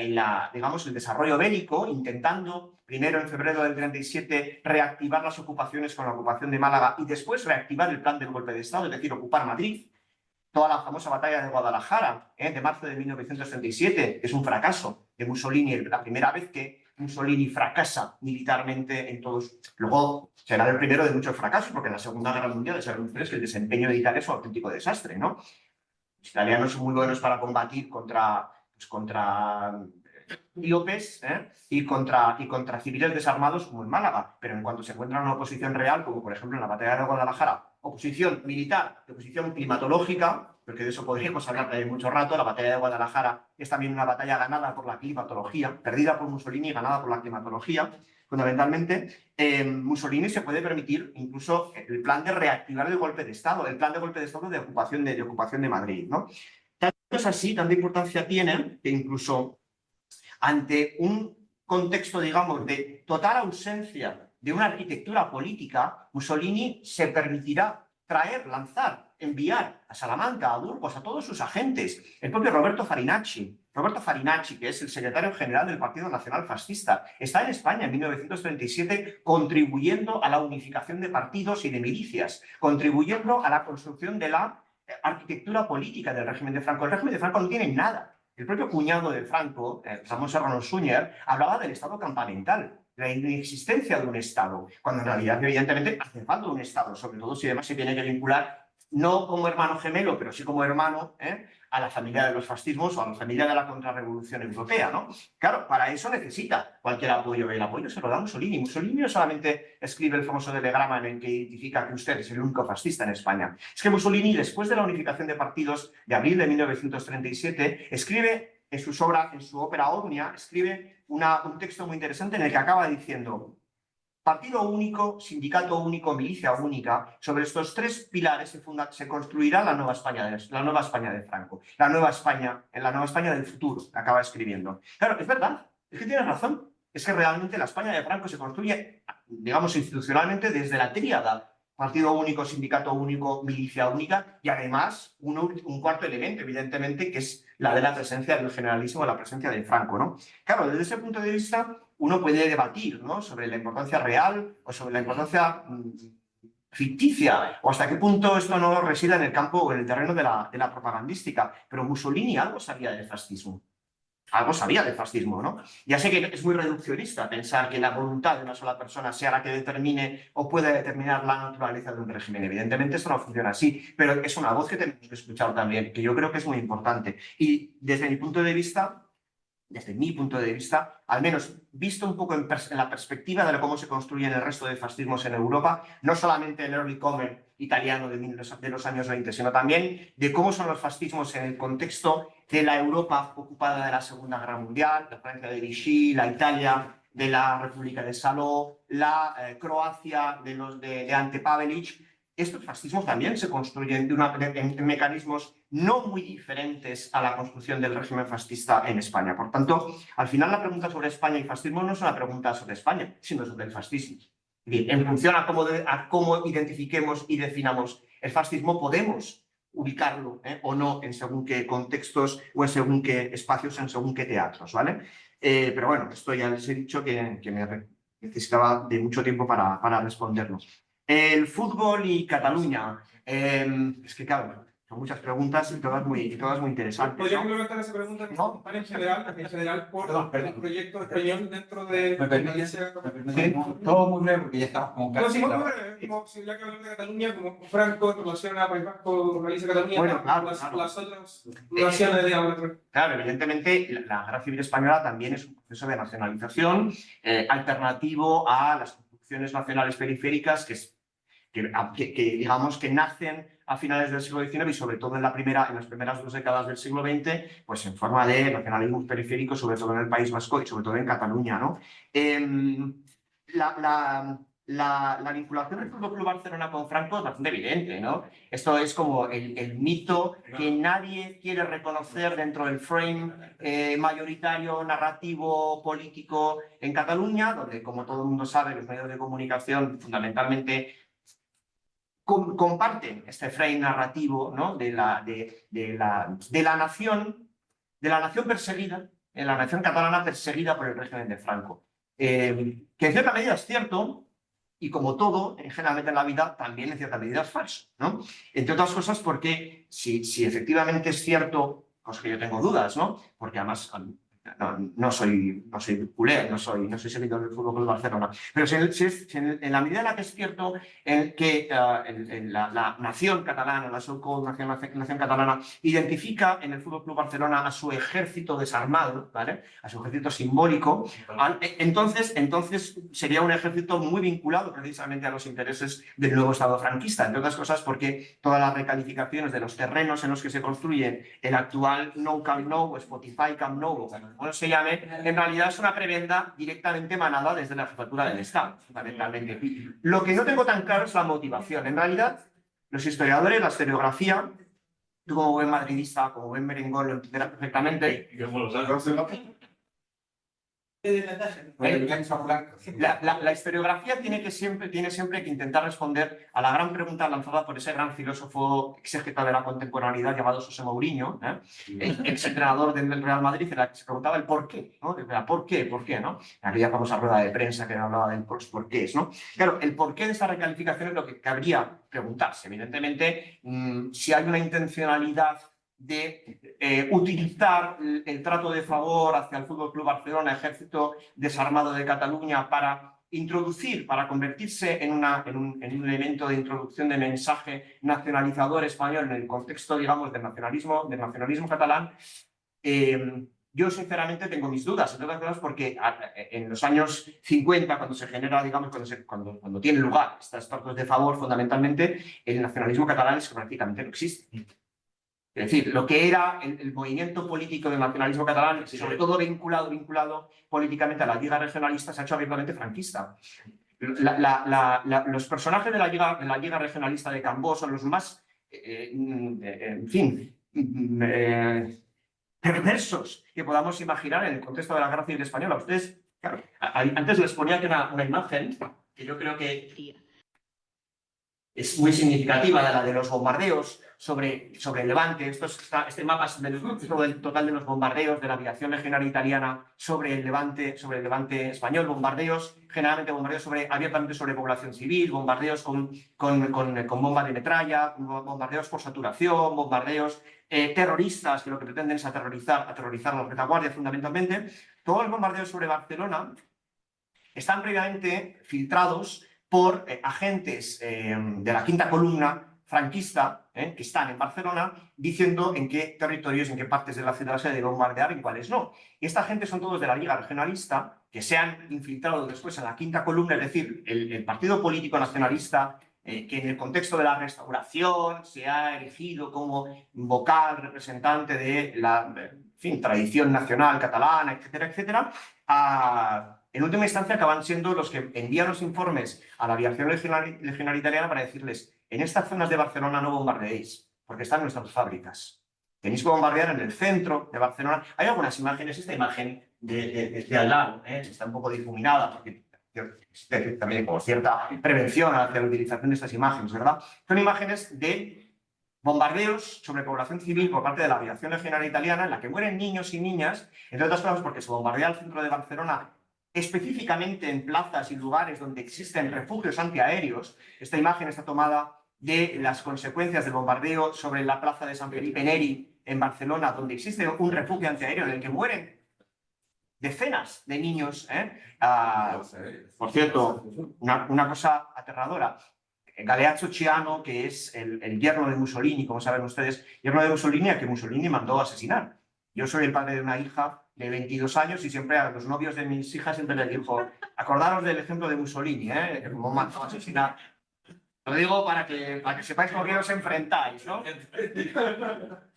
desarrollo bélico, intentando primero en febrero del 37 reactivar las ocupaciones con la ocupación de Málaga y después reactivar el plan del golpe de Estado, es decir, ocupar Madrid. Toda la famosa batalla de Guadalajara, de marzo de 1937, es un fracaso de Mussolini, la primera vez que Mussolini fracasa militarmente en todos. Luego será el primero de muchos fracasos, porque en la Segunda Guerra Mundial sabemos que el desempeño de Italia es un auténtico desastre, ¿no? Los italianos son muy buenos para combatir contra etíopes y contra civiles desarmados como en Málaga, pero en cuanto se encuentra una oposición real, como por ejemplo en la batalla de Guadalajara, oposición militar, oposición climatológica, porque de eso podríamos hablar mucho rato. La batalla de Guadalajara es también una batalla ganada por la climatología, perdida por Mussolini y ganada por la climatología. Fundamentalmente, Mussolini se puede permitir incluso el plan de reactivar el golpe de Estado, el plan de golpe de Estado de ocupación de Madrid, ¿no? Tanto es así, tanta importancia tiene que incluso ante un contexto, digamos, de total ausencia de una arquitectura política, Mussolini se permitirá lanzar, enviar a Salamanca, a Burgos, a todos sus agentes, el propio Roberto Farinacci, que es el secretario general del Partido Nacional Fascista, está en España en 1937 contribuyendo a la unificación de partidos y de milicias, contribuyendo a la construcción de la arquitectura política del régimen de Franco. El régimen de Franco no tiene nada. El propio cuñado de Franco, Ramón Serrano Súñer, hablaba del Estado campamental, de la inexistencia de un Estado, cuando en realidad, evidentemente, hace falta un Estado, sobre todo si además se tiene que vincular, no como hermano gemelo, pero sí como hermano, a la familia de los fascismos o a la familia de la contrarrevolución europea, ¿no? Claro, para eso necesita cualquier apoyo. El apoyo se lo da Mussolini. Mussolini no solamente escribe el famoso telegrama en el que identifica que usted es el único fascista en España. Es que Mussolini, después de la unificación de partidos de abril de 1937, escribe en su ópera Omnia, escribe un texto muy interesante en el que acaba diciendo: partido único, sindicato único, milicia única. Sobre estos tres pilares se construirá la nueva España de Franco, la nueva España del futuro, acaba escribiendo. Claro, es verdad, es que tienes razón. Es que realmente la España de Franco se construye, digamos, institucionalmente desde la tríada: partido único, sindicato único, milicia única, y además un cuarto elemento, evidentemente, que es la de la presencia del generalismo, la presencia de Franco, ¿no? Claro, desde ese punto de vista uno puede debatir, ¿no?, sobre la importancia real o sobre la importancia ficticia, o hasta qué punto esto no reside en el campo o en el terreno de la propagandística. Pero Mussolini algo sabía del fascismo. Algo sabía del fascismo, ¿no? Ya sé que es muy reduccionista pensar que la voluntad de una sola persona sea la que determine o pueda determinar la naturaleza de un régimen. Evidentemente esto no funciona así, pero es una voz que tenemos que escuchar también, que yo creo que es muy importante. Y desde mi punto de vista, al menos visto un poco en la perspectiva de cómo se construyen el resto de fascismos en Europa, no solamente el early comer italiano de los años 20, sino también de cómo son los fascismos en el contexto de la Europa ocupada de la Segunda Guerra Mundial, la Francia de Vichy, la Italia de la República de Saló, la Croacia de Ante Pavelic. estos fascismos también se construyen en mecanismos no muy diferentes a la construcción del régimen fascista en España. Por tanto, al final la pregunta sobre España y fascismo no es una pregunta sobre España, sino sobre el fascismo. Bien, en función a cómo identifiquemos y definamos el fascismo, podemos ubicarlo o no en según qué contextos o en según qué espacios, en según qué teatros, ¿vale? Pero bueno, esto ya les he dicho que me necesitaba de mucho tiempo para responderlo. El fútbol y Cataluña. Es que claro, son muchas preguntas y todas muy interesantes. ¿Podría ¿no? complementar esa pregunta? No. En general por el proyecto español dentro de... ¿Me permites? Todo muy breve porque ya estamos como No, si casi... no, como posibilidad que hablar de Cataluña, como Franco en relación a País Vasco, Galicia, Cataluña, Bueno, claro, las otras naciones de Claro, evidentemente la Guerra Civil Española también es un proceso de nacionalización alternativo a las construcciones nacionales periféricas que digamos que nacen a finales del siglo XIX y sobre todo en las primeras 2 décadas del siglo XX, pues en forma de nacionalismos periféricos, sobre todo en el País Vasco y sobre todo en Cataluña, ¿no? La vinculación del Fútbol Club Barcelona con Franco es bastante evidente, ¿no? Esto es como el mito que nadie quiere reconocer dentro del frame mayoritario, narrativo, político en Cataluña, donde, como todo el mundo sabe, los medios de comunicación fundamentalmente comparten este frame narrativo, ¿no? de la nación perseguida, la nación catalana perseguida por el régimen de Franco. Que en cierta medida es cierto, y como todo, generalmente en la vida, también en cierta medida es falso, ¿no? Entre otras cosas porque si efectivamente es cierto, cosa que yo tengo dudas, ¿no? Porque además no soy culé, no soy seguidor del Fútbol Club Barcelona, pero en la medida en la que es cierto que la nación catalana, la nación catalana, identifica en el Fútbol Club Barcelona a su ejército desarmado, ¿vale? A su ejército simbólico, entonces sería un ejército muy vinculado precisamente a los intereses del nuevo Estado franquista, entre otras cosas porque todas las recalificaciones de los terrenos en los que se construye el actual Nou Camp Nou o Spotify Camp Nou, como se llame, en realidad es una prebenda directamente emanada desde la jefatura del Estado, fundamentalmente. Lo que no tengo tan claro es la motivación. En realidad, los historiadores, la historiografía, tú como buen madridista, como buen merengón, lo entenderás perfectamente. La historiografía tiene siempre que intentar responder a la gran pregunta lanzada por ese gran filósofo exégeta de la contemporaneidad llamado José Mourinho, ex entrenador del Real Madrid, en la que se preguntaba el por qué, ¿no? ¿Por qué, no? En aquella famosa rueda de prensa que hablaba del por qué, ¿no? Claro, el porqué de esa recalificación es lo que cabría preguntarse. Evidentemente, si hay una intencionalidad de utilizar el trato de favor hacia el Fútbol Club Barcelona, ejército desarmado de Cataluña, para convertirse en un elemento de introducción de mensaje nacionalizador español en el contexto, digamos, del nacionalismo catalán. Yo sinceramente tengo mis dudas, entre otras cosas porque en los años 50, cuando se genera, digamos, cuando tiene lugar estos tratos de favor, fundamentalmente, el nacionalismo catalán es que prácticamente no existe. Es decir, lo que era el movimiento político del nacionalismo catalán, sobre todo vinculado políticamente a la Lliga Regionalista, se ha hecho abiertamente franquista. Los personajes de la Lliga Regionalista de Cambó son los más, perversos que podamos imaginar en el contexto de la Guerra Civil Española. Ustedes, claro, antes les ponía aquí una imagen que yo creo que es muy significativa, la de los bombardeos sobre el Levante. Este mapa es del total de los bombardeos de la aviación legionaria italiana sobre el Levante español, generalmente bombardeos abiertamente sobre población civil, bombardeos con bombas de metralla, bombardeos por saturación, bombardeos terroristas que lo que pretenden es aterrorizar a los retaguardias fundamentalmente. Todos los bombardeos sobre Barcelona están previamente filtrados por agentes de la quinta columna franquista, que están en Barcelona, diciendo en qué territorios, en qué partes de la ciudad se debe bombardear y en cuáles no. Y esta gente son todos de la Liga Regionalista, que se han infiltrado después en la quinta columna, es decir, el partido político nacionalista que en el contexto de la Restauración se ha erigido como vocal representante de la tradición nacional catalana, etcétera, etcétera, en última instancia acaban siendo los que envían los informes a la aviación legionaria italiana para decirles: en estas zonas de Barcelona no bombardeéis, porque están nuestras fábricas. Tenéis que bombardear en el centro de Barcelona. Hay algunas imágenes, esta imagen de al lado, está un poco difuminada, porque existe también como cierta prevención hacia la utilización de estas imágenes, ¿verdad? Son imágenes de bombardeos sobre población civil por parte de la aviación legionaria italiana, en la que mueren niños y niñas, entre otras cosas porque se bombardea el centro de Barcelona, específicamente en plazas y lugares donde existen refugios antiaéreos. Esta imagen está tomada de las consecuencias del bombardeo sobre la plaza de San Felipe Neri en Barcelona, donde existe un refugio antiaéreo en el que mueren decenas de niños. Por cierto, una cosa aterradora. Galeazzo Ciano, que es el yerno de Mussolini, como saben ustedes, yerno de Mussolini a que Mussolini mandó a asesinar. Yo soy el padre de una hija de 22 años y siempre a los novios de mis hijas siempre les digo: acordaros del ejemplo de Mussolini, que como mandó a asesinar. Lo digo para que sepáis con qué os enfrentáis, ¿no?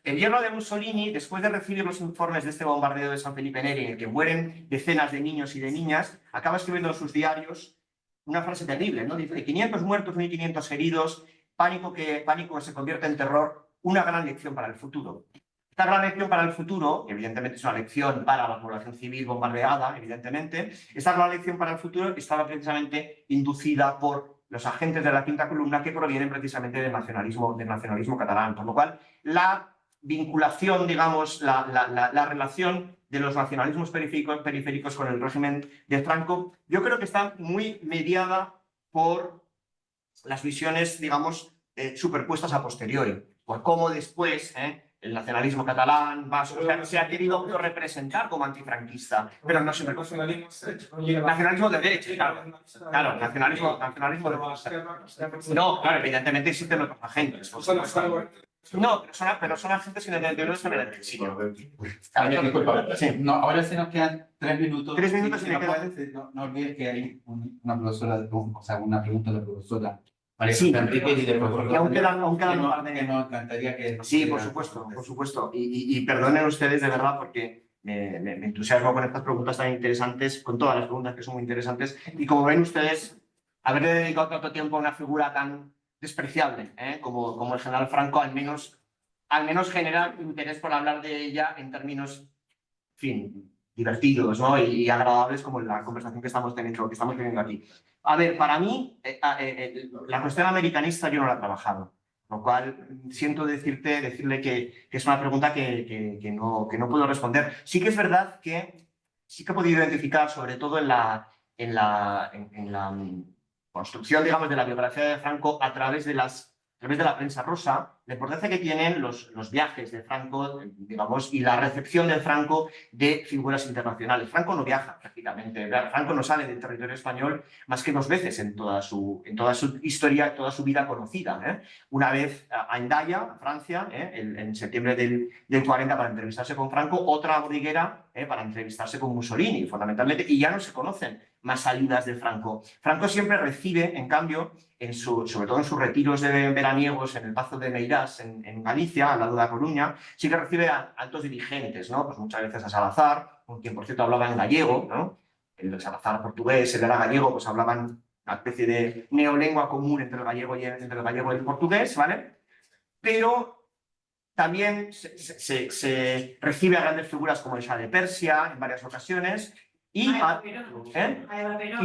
El yerno de Mussolini, después de recibir los informes de este bombardeo de San Felipe Neri, en el que mueren decenas de niños y de niñas, acaba escribiendo en sus diarios una frase terrible, ¿no? Dice: 500 muertos, 1500 heridos, pánico que se convierte en terror, una gran lección para el futuro. Esta gran lección para el futuro, que evidentemente es una lección para la población civil bombardeada, evidentemente, esta gran lección para el futuro estaba precisamente inducida por los agentes de la quinta columna que provienen precisamente del nacionalismo catalán, por lo cual la vinculación, digamos, la relación de los nacionalismos periféricos con el régimen de Franco, yo creo que está muy mediada por las visiones, digamos, superpuestas a posteriori, por cómo después el nacionalismo catalán se ha querido representar como antifranquista, pero no siempre. Nacionalismo de derecha, claro, nacionalismo de derecha. No, claro, evidentemente existen otros agentes. No, pero son agentes independientes en el exilio. Sí. No, ahora sí nos quedan 3 minutos. 3 minutos y no, no olvides que hay una profesora, o sea, una pregunta de la profesora María Sí, Enrique y del profesor. aún quedan un par que nos encantaría que... Sí, por supuesto. Y perdonen ustedes de verdad porque me entusiasmo con estas preguntas tan interesantes, con todas las preguntas que son muy interesantes. Y como ven ustedes, haberle dedicado tanto tiempo a una figura tan despreciable como el general Franco, al menos genera interés por hablar de ella en términos, en fin, divertidos, ¿no? y agradables, como la conversación que estamos teniendo aquí. A ver, para mí, la cuestión americanista yo no la he trabajado, lo cual siento decirle que es una pregunta que no puedo responder. Sí que es verdad que sí que he podido identificar, sobre todo en la construcción, digamos, de la biografía de Franco a través de la prensa rosa, la importancia que tienen los viajes de Franco, digamos, y la recepción de Franco de figuras internacionales. Franco no viaja prácticamente, Franco no sale del territorio español más que 2 veces en toda su historia, toda su vida conocida. Una vez a Hendaya, Francia, en septiembre del 40 para entrevistarse con Franco, otra a Boriguera para entrevistarse con Mussolini, fundamentalmente, y ya no se conocen más salidas de Franco. Franco siempre recibe, en cambio, sobre todo en sus retiros veraniegos en el Pazo de Meirás, en Galicia, al lado de La Coruña, sí que recibe a altos dirigentes, ¿no? Pues muchas veces a Salazar, con quien por cierto hablaba en gallego, ¿no? El Salazar portugués, él era gallego, pues hablaban una especie de neolengua común entre el gallego y el portugués, ¿vale? Pero también se recibe a grandes figuras como el Shah de Persia en varias ocasiones. Y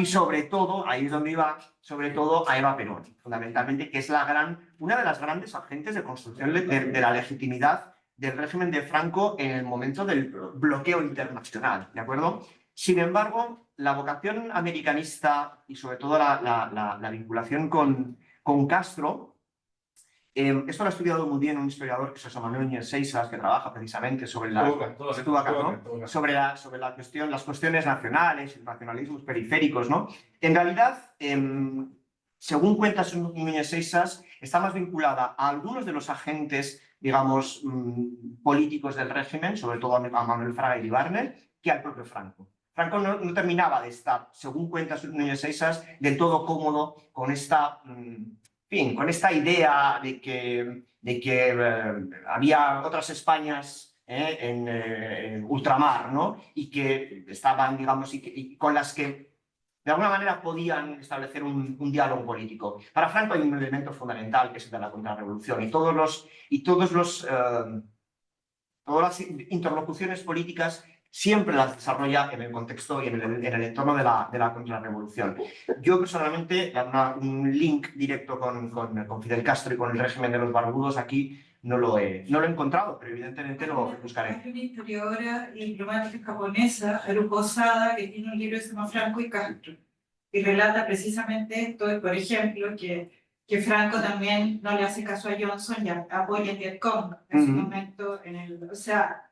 sobre todo, ahí es donde iba, sobre todo a Eva Perón, fundamentalmente, que es una de las grandes agentes de construcción de la legitimidad del régimen de Franco en el momento del bloqueo internacional, ¿de acuerdo? Sin embargo, la vocación americanista y sobre todo la vinculación con Castro, esto lo ha estudiado muy bien un historiador que se llama Manuel Seixas, que trabaja precisamente sobre la cuestión, las cuestiones nacionales, los nacionalismos periféricos, ¿no? En realidad, según cuenta Núñez Seixas, está más vinculada a algunos de los agentes, digamos, políticos del régimen, sobre todo a Manuel Fraga y Barner, que al propio Franco. Franco no terminaba de estar, según cuenta Núñez Seixas, del todo cómodo con esta idea de que había otras Españas en ultramar, ¿no? Y que estaban, digamos, y con las que de alguna manera podían establecer un diálogo político. Para Franco hay un elemento fundamental que es el de la contrarrevolución y todas las interlocuciones políticas siempre las desarrolla en el contexto y en el entorno de la contrarrevolución. Yo personalmente, un link directo con Fidel Castro y con el régimen de los barbudos aquí no lo he encontrado, pero evidentemente lo buscaré. Hay una historiadora y diplomática japonesa, Haruko Osada, que tiene un libro que se llama Franco y Castro, y relata precisamente esto, por ejemplo, que Franco también no le hace caso a Johnson y apoya el Vietcong en su momento. O sea,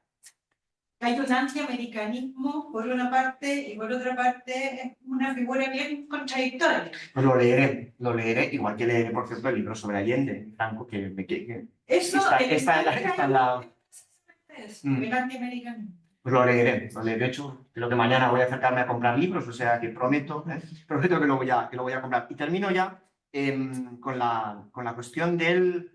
hay un antiamericanismo por una parte y por otra parte es una figura bien contradictoria. Pues lo leeré, igual que leeré, por cierto, el libro sobre Allende, Franco, que eso está en la... el antiamericanismo. Pues lo leeré. De hecho, creo que mañana voy a acercarme a comprar libros, o sea que prometo que lo voy a comprar. Y termino ya con la cuestión del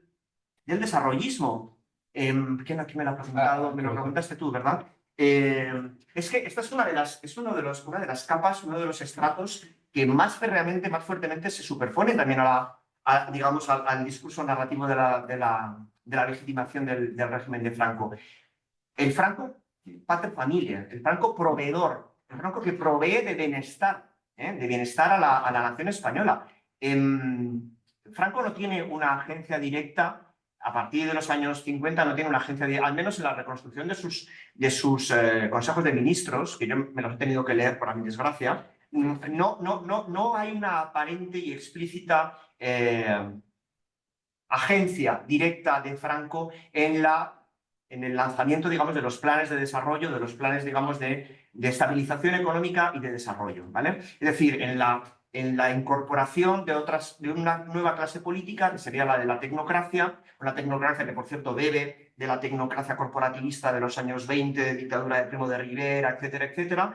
desarrollismo. ¿Quién aquí me lo ha preguntado? Me lo preguntaste tú, ¿verdad? Es que esta es una de las capas, uno de los estratos que más férreamente, más fuertemente se superpone también digamos, al discurso narrativo de la legitimación del régimen de Franco. El Franco pater familia, el Franco proveedor, el Franco que provee de bienestar a la nación española. Franco no tiene una agencia directa. A partir de los años 50 no tiene una agencia, al menos en la reconstrucción de sus consejos de ministros, que yo me los he tenido que leer por mi desgracia, no hay una aparente y explícita agencia directa de Franco en el lanzamiento, digamos, de los planes de desarrollo, de los planes, digamos, de estabilización económica y de desarrollo, ¿vale? Es decir, en la incorporación de una nueva clase política, que sería la de la tecnocracia, una tecnocracia que, por cierto, bebe de la tecnocracia corporativista de los años 20, de dictadura de Primo de Rivera, etcétera, etcétera,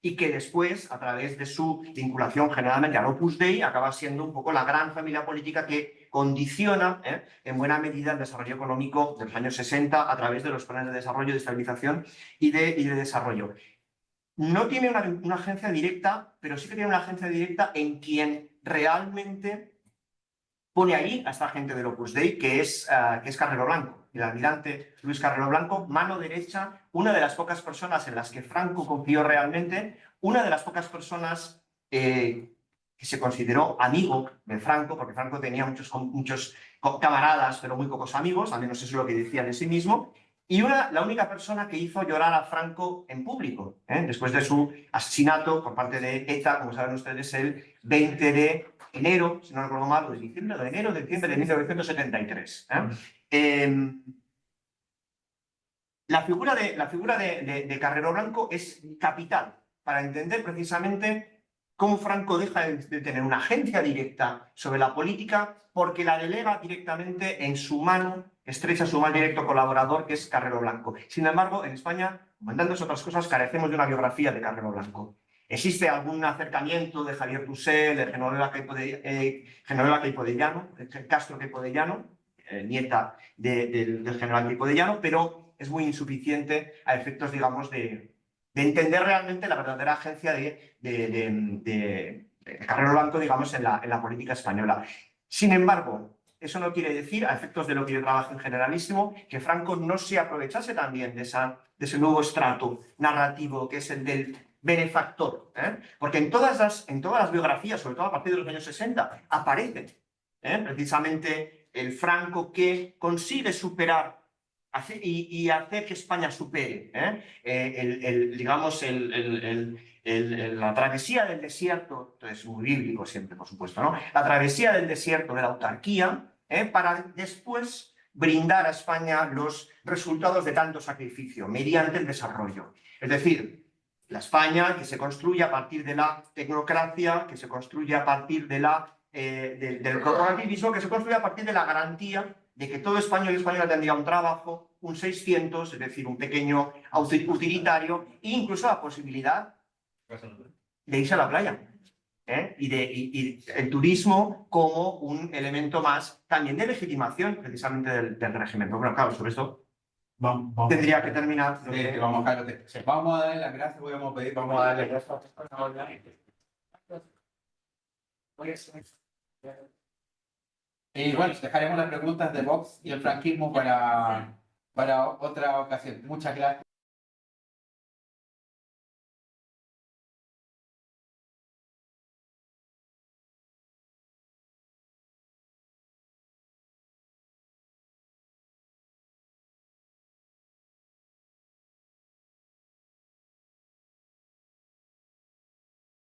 y que después, a través de su vinculación generalmente al Opus Dei, acaba siendo un poco la gran familia política que condiciona en buena medida el desarrollo económico de los años 60 a través de los planes de desarrollo, de estabilización y de desarrollo. No tiene una agencia directa, pero sí que tiene una agencia directa en quien realmente pone ahí a esta gente del Opus Dei, que es Carrero Blanco, el almirante Luis Carrero Blanco, mano derecha, una de las pocas personas en las que Franco confió realmente, una de las pocas personas que se consideró amigo de Franco, porque Franco tenía muchos camaradas, pero muy pocos amigos, al menos eso es lo que decía de sí mismo, y la única persona que hizo llorar a Franco en público, después de su asesinato por parte de ETA, como saben ustedes, el 20 de enero, si no recuerdo mal, de diciembre de 1973. La figura de Carrero Blanco es capital para entender precisamente cómo Franco deja de tener una agencia directa sobre la política porque la delega directamente en su mano estrecha, su más directo colaborador, que es Carrero Blanco. Sin embargo, en España, como en tantas otras cosas, carecemos de una biografía de Carrero Blanco. Existe algún acercamiento de Javier Tussell, de Genoveva Queipo de Llano, Castro Queipo de Llano, nieta del general Queipo de Llano, pero es muy insuficiente a efectos, digamos, de entender realmente la verdadera agencia de Carrero Blanco, digamos, en la política española. Sin embargo, eso no quiere decir, a efectos de lo que yo trabajo en Generalísimo, que Franco no se aprovechase también de ese nuevo estrato narrativo que es el del benefactor, porque en todas las biografías, sobre todo a partir de los años 60, aparece precisamente el Franco que consigue superar y hacer que España supere la travesía del desierto, entonces muy bíblico siempre, por supuesto, ¿no? La travesía del desierto de la autarquía, para después brindar a España los resultados de tanto sacrificio mediante el desarrollo. Es decir, la España que se construye a partir de la tecnocracia, que se construye a partir del corporativismo, que se construye a partir de la garantía de que todo español y española tendría un trabajo, un 600, es decir, un pequeño utilitario, e incluso la posibilidad de irse a la playa. Y el turismo como un elemento más también de legitimación precisamente del régimen. Pero bueno, claro, sobre esto tendría que terminar. Sí, vamos a darle las gracias, vamos a darle gracias. Y bueno, dejaremos las preguntas de Vox y el franquismo para otra ocasión. Muchas gracias.